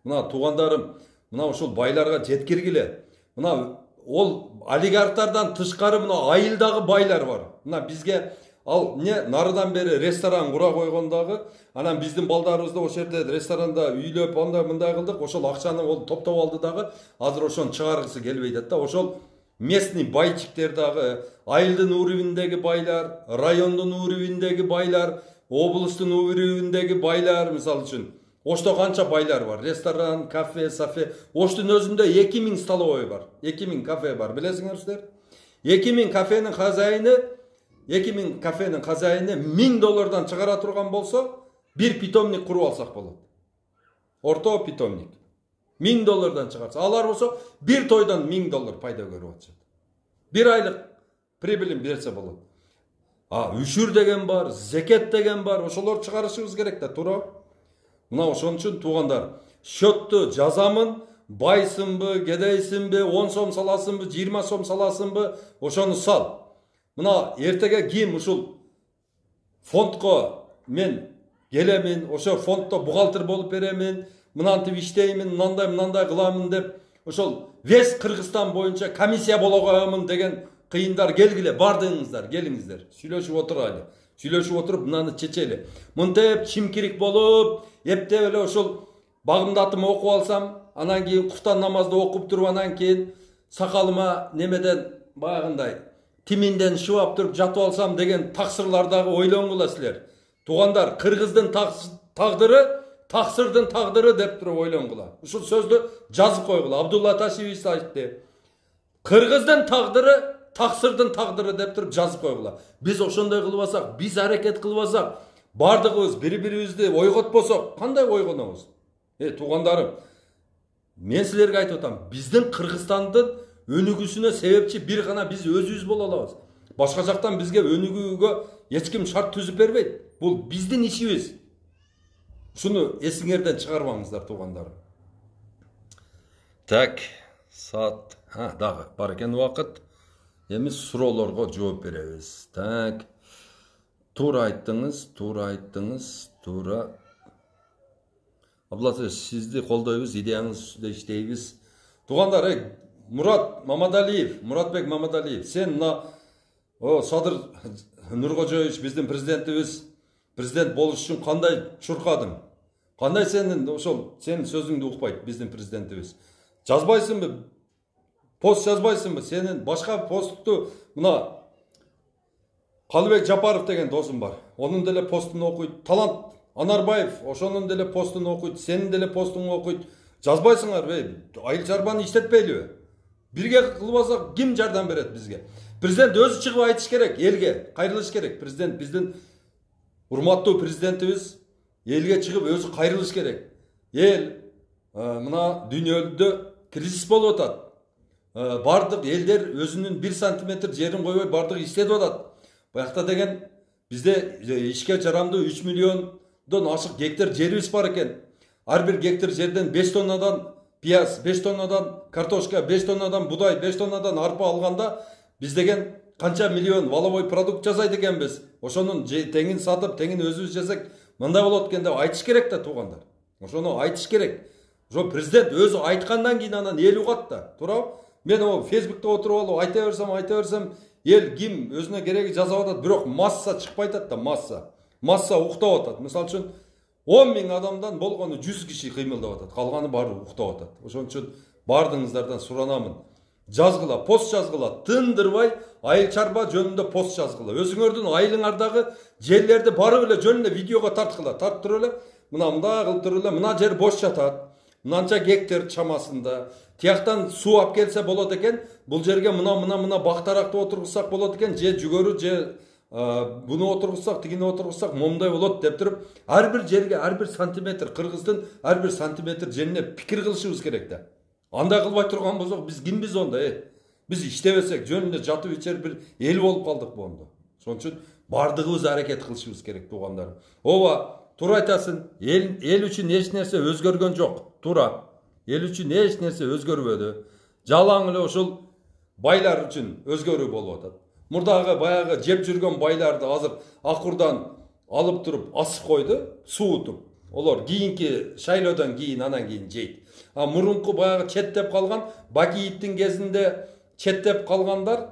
Мына туугандарым, мына ошол байларга жеткиргиле. Мына ол олигархтардан тышкары мына айылдагы байлар бар. Мына бизге ал не нарыдан бери ресторан кура койгондагы, анан биздин балдарыбызды ошол жерде ресторанда үйлөп андай мындай кылдык, ошол акчаны ол топтоп алды дагы, азыр ошону чыгаргысы келбей атат да. Ошол местный байчиктер дагы, айылдын уровиндеги байлар, райондун уровиндеги байлар, облустун уровиндеги байлар, мисалы үчүн Ошто канча байлар бар. Ресторан, кафе, сафе. Оштун өзүндө 2000 столовой бар. 2000 кафе бар. Билесиңерсиздер? 2000 кафенин хозяйыны, 2000 кафенин хозяйыны $1000 чыгара турган болсо, бир питомник куруп алсак болот. Орто питомник. $1000 чыгарса. Алар болсо, бир тойдон $1000 пайда көрүп атышат. Бир айлык прибылин берсе болот. Үшүр деген бар, зекет деген бар. Ошолор чыгарышыбыз керек да, туура. Мына ошон үчүн туугандар, счетту жазамын, байсынбы, кедейсинби, 10 сом саласынбы, 20 сом саласынбы, ошону сал. Мына эртеге ким ушул фондко мен келемин, ошо фондто бухгалтер болуп беремин, мынантип иштеймин, мындай кыламын деп, ошол весь Кыргызстан боюнча комиссия боло коемун деген кыйындар келгиле, бардыңыздар, келиңиздер. Сүйлөшүп отурайлы. Сүйлөшүп отуруп мынаны чечели. Мынтеп чимкирик болуп, эптеп эле ошол багымдатым окуп алсам, анан кийин куфтан намазды окуп туруп, анан кийин сакалыма немеден баягындай тиминден шыбап туруп жатып алсам деген таксырлардагы ойлоңгула силер. Туугандар, Кыргыздын тагдыры таксырдын тагдыры деп туруп ойлоңгула. Ушул сөздү жазып койгула. Абдулла Ташевич айтты. Кыргыздын тагдыры таксырдын тагдыры деп туруп жазып койгула. Биз ошондой кылбасак, биз аракет кылбасак, бардыгыбыз бири-бирибизди ойготпосок, кандай ойгонобуз? Туугандарым, мен силерге айтып атам, биздин Кыргызстандын өнүгүүсүнө себепчи бир гана биз өзүбүз боло алабыз. Башка жактан бизге өнүгүүгө эч ким шарт түзүп бербейт. Бул биздин ишибиз. Шуну эсиңерден чыгарбаңыздар, туугандарым. Так, saat, дағы бар екен уақыт. Еміз сұрауларға жауап береміз. Так, тура айттыңыз. Аблаты, сізді қолдаймыз, идеяңыз үстінде іштейбіз. Туғандар, Мұратбек Мамадалиев, сен Садыр Нұрғожаевич, біздің президентіміз, президент болуш үшін қандай шұрқадың? Қандай сенің сөзіңді ұқпайды біздің президентіміз? Жазбайсың ба? Пост жазбайсың ба? Сенің башқа постты Қалыбек Жапаров деген досым бар. Оның деле постын оқиды. Талант Анарбаев, ошонун деле постун окуйт, сенин деле постуң окуйт. Жазбайсыңар бе? Айыл чарбаны иштетпейли. Бирге кылбасак ким жардам берет бизге? Президент өзү чыгып айтыш керек, элге кайрылыш керек. Президент биздин урматтуу президентибиз элге чыгып өзү кайрылыш керек. Эл мына дүйнөдө кризис болуп атат. Бардык элдер өзүнүн 1 сантиметр жерин койбой бардык иштетип атат. Баякта деген бизде ишке жарамдуу 3 миллиондон ашык гектар жерибиз бар экен. Ар бир гектар жерден 5 тоннадан пияз, 5 тоннадан картошка, 5 тоннадан будай, 5 тоннадан арпа алганда биз деген канча миллион валовой продукт жасайт экенбиз. Ошонун теңин сатып, теңин өзүбүз жесек, мындай болот экен деп айтыш керек да туугандар. Ошону айтыш керек. Ошо президент өзү айткандан кийин анан эл угат да. Туурабы? Мен Фейсбукта отуруп алып айта берсем, ел ким өзүнө кереги жазып атат, бирок масса чыкпай атат да, масса уктап атат. Мисалы үчүн 10 000 адамдан болгону 100 киши кыймылдап атат, калганы баары уктап атат. Ошон үчүн бардыгыңыздардан суранамын. Жазгыла, пост жазгыла, тындырбай айыл чарба жөнүндө пост жазгыла. Өзүңөрдүн айылыңардагы жерлерди барып эле жөнүндө видеого тарткыла, тарттырып эле, мындай кылтырып эле, мына жер бош жатат. Мынанча гектар чамасында, тияктан суу алып келсе болот экен, бул жерге мына бактаракты отургузсак болот экен, же жүгөрү, же буну отургузсак, тигини отургузсак момундай болот деп туруп, ар бир жерге, ар бир сантиметр, кыргыздын ар бир сантиметр жерине пикир кылышыбыз керек да. Андай кылбай турган болсок, биз кимбиз онда, Биз иштебесек, жөнүндө жатып ичер бир эл болуп калдык бу. Ошон үчүн бардыгыбыз аракет кылышыбыз керек туугандар. Тура айтасың, ел үчүн эч нерсе өзгөргөн жок. Тура. Ел үчүн эч нерсе өзгөрбөдү. Жалаң эле ошол байлар үчүн өзгөрүү болуп атат. Мурдагы баягы жеп жүргөн байларды азыр акурдан алып туруп асып койду, суутуп. Олар кийинки шайлоодон кийин анан кийин жейт. Мурунку баягы четтеп калган, Бакиевдин кезинде четтеп калгандар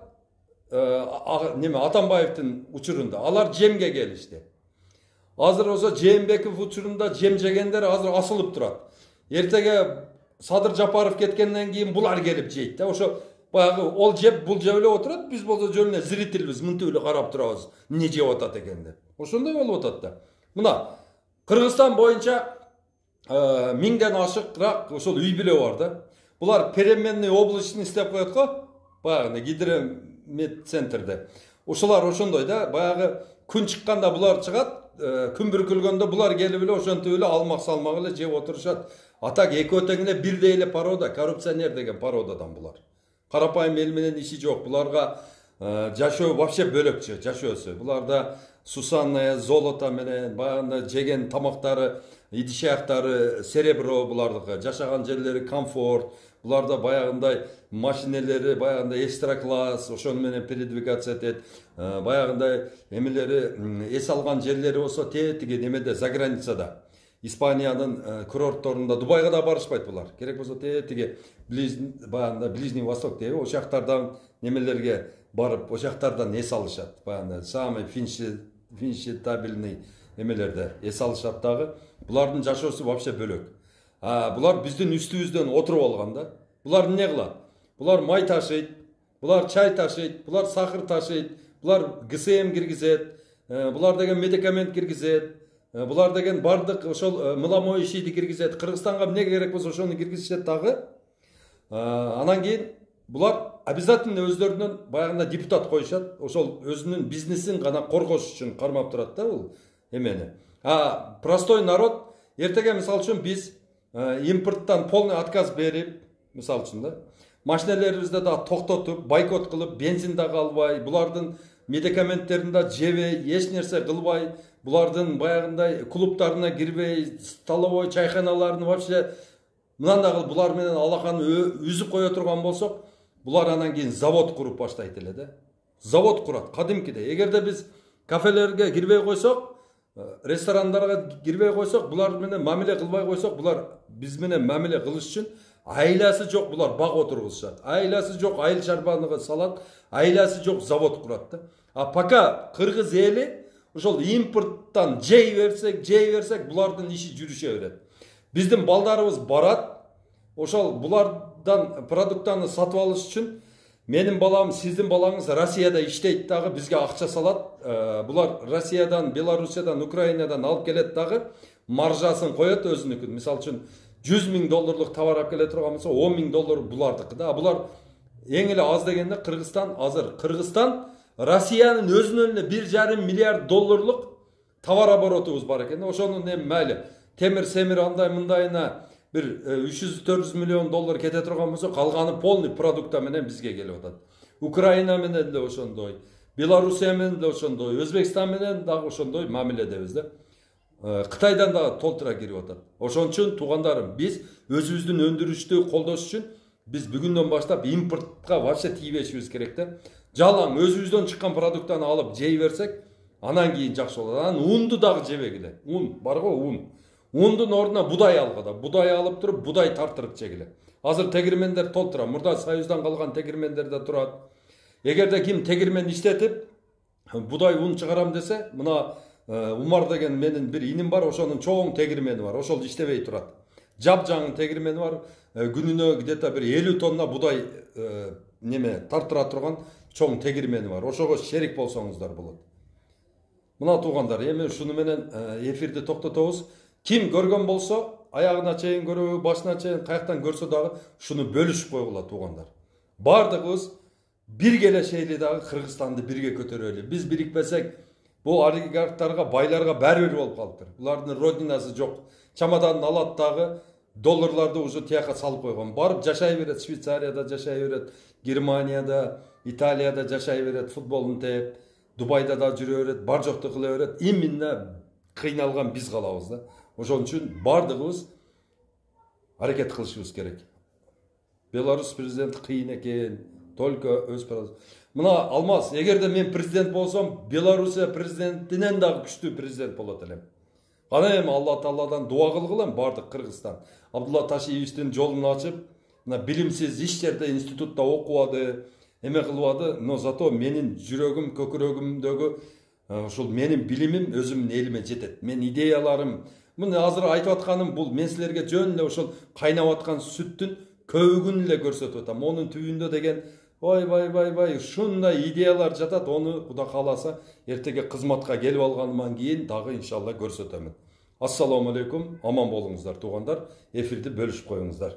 Атамбаевдин учурунда алар жемге келишти. Азыр осо Жээнбеков учурунда жем жегендер азыр асылып турат. Эртеге Садыр Жапаров кеткенден кийин булар келип жейт. Ошо баягы ол жеп бул жеп эле отурат, биз болсо жөнүнө зрительбиз, мынтип эле карап турабыз. Эмне жеп атат экен деп. Ошондой болуп атат да. Мына Кыргызстан боюнча 1000ден ашыгыраак ошол үй бүлө бар да. Булар переменный облачный иштеп коет го. Баягы гидромет центрде. Ошолар ошондой да, баягы күн чыкканда булар чыгат. Күн бүркүлгөндө булар келип эле ошентип эле алмак салмак эле жеп отурушат. Атак экөө тең эле бирдей эле порода, коррупционер деген породадон булар. Карапайым эл менен иши жок. Буларга жашоо вообще бөлөкчө жашоосу. Буларда сусанное золото менен баягы жеген тамактары, идиш аяктары серебро булардыкы, жашаган жерлери комфорт. Буларда баягындай машинелери, баягындай экстра класс, ошону менен передвигаться этет. Баягындай эмелери эс алган жерлери болсо тетиги немеде, за границада. Испаниянын курортторунда, Дубайга да барышпайт булар. Керек болсо тетиги Ближний Восток дейби, ошол жактардан немелерге барып, ошол жактардан эс алышат. Баягы самый финшетабельный эмелерде эс алышат дагы. Булардын жашоосу вообще бөлөк. Булар биздин үстүбүздөн отуруп алган да. Булар эмне кылат? Булар май ташыйт, булар чай ташыйт, булар сахар ташыйт, булар ГСМ киргизет, булар деген медикамент киргизет, булар деген бардык ошол мыламой ишиди киргизет. Кыргызстанга эмне керек болсо ошону киргизишет дагы. Анан кийин булар обязательно өздөрүнөн баягында депутат коюшат. Ошол өзүнүн бизнесин гана коргош үчүн кармап турат да бул эмени. Простой народ эртеге мисалы үчүн биз импорттан полный отказ берип, мисалы үчүн да, машинелерибизди да токтотуп, бойкот кылып, бензин да албай, булардын медикаменттерин да жебей, эч нерсе кылбай, булардын баягындай клубтарына кирбей, столовой чайханаларын вообще Мынандай кылып булар менен алаканы үзүп кое турган болсок, булар анан кийин завод куруп баштайт эле да. Завод курат кадимкидей. Эгерде биз кафелерге кирбей койсок, ресторандарга кирбей койсок, булар менен мамиле кылбай койсок, булар биз менен мамиле кылыш үчүн айласы жок булар бак отургузушат. Айласы жок айыл чарбаныгы салат, айласы жок завод курат да. А пока кыргыз эли ошол импорттан жей берсек, булардын иши жүрүшө берет. Биздин балдарыбыз барат, ошол булардан продуктаны сатып алыш үчүн менин балам, сиздин балаңыз Россияда иштейт дагы, бизге акча салат. Булар Россиядан, Белоруссиядан, Украинадан алып келет дагы, маржасын коет өзүнүкүн. Мисалы үчүн $100,000 товар алып келе турган болсо, $10,000 булардыкы да. Булар эң эле аз дегенде Кыргызстан, азыр Кыргызстан Россиянын өзүнүн эле $1,5 миллиард товар оборотубуз бар экен. Ошонун эми майли темир семир андай мындайына bir $300-400 milyon kete turgan bolsa, kalgаны полный продукта менен бизге келип атат. Украина менен да ошондой, Белоруссия менен да ошондой, Өзбекстан менен дагы ошондой мамиледебиз да. Кытайдан дагы толтура кирип атат. Ошон үчүн туугандарым, биз өзүбүздүн өндүрүштү колдош үчүн биз бүгүндөн баштап импортка вообще тийбешибиз керек да. Жалаң өзүбүздөн чыккан продуктаны алып жей берсек, анан кийин жакшы болот. Анан унду дагы жебегиле. Un бар го, un. Ундун ордуна будай алгыда. Будай алып туруп, будай тартырып жегиле. Азыр тегирмендер толтура. Мурда Союздан калган тегирмендер да турат. Эгерде ким тегирмен иштетип, будай un чыгарам десе, мына Умар деген менин бир иним бар, ошонун чоң тегирмени бар. Ошол иштебей турат. Жапжаң тегирмени бар. Күнүнө где-то бир 50 тонна будай неме тартыра турган чоң тегирмени бар. Ошого шерик болсоңуздар болот. Мына туугандар, эми ушуну менен эфирди токтотобуз. Kim görgөн bolsa, ayağına çeyin görüp, başına çeyin, kayaktan görse dağı şunu bölüşüp koygular tuğanlar. Bardığız bir gele şeyli dağı Kırgızistan'da birge kötöröylü. Biz birikmesek bu oligarklarga, baylarga bərber olup kalıptır. Bunların rodinası yok. Çamadanın alat dağı dolarlarda uzu tiyaka salıp koygan. Barıp caşay veret, Şvitsariyada caşay veret, Germaniyada, İtalya'da caşay veret, futbolunu teyip, Dubay'da da жүрө берет, бар жоқты кыла берет. Именно кыйналган биз калабыз да. Ошон үчүн бардыгыбыз аракет кылышыбыз керек. Беларусь президенти кыйын экен, только өз мына Алмаз, эгерде мен президент болсом, Белоруссия президентинен дагы күчтүү президент болот элем. Кана эми Алла Тааладан дуа кылгылам бардык Кыргызстан. Абдулла Ташиевичтин жолун ачып, мына билимсиз иш жерде институтта окубады, эме кылбады, но зато менин жүрөгүм, көкүрөгүмдөгү ошол менин билимим өзүмдүн элиме жетет. Мен идеяларым, мына азыр айтып атканым бул мен силерге жөн эле ошол кайнап аткан сүттүн көбүгүн эле көрсөтүп атам. Онун түбүндө деген вай ушундай идеялар жатат. Ону Кудай кааласа эртеге кызматка келип алганымдан кийин дагы иншалла көрсөтөмүн. Ассаламу алейкум, аман болуңуздар туугандар. Эфирди бөлүшүп коюңуздар.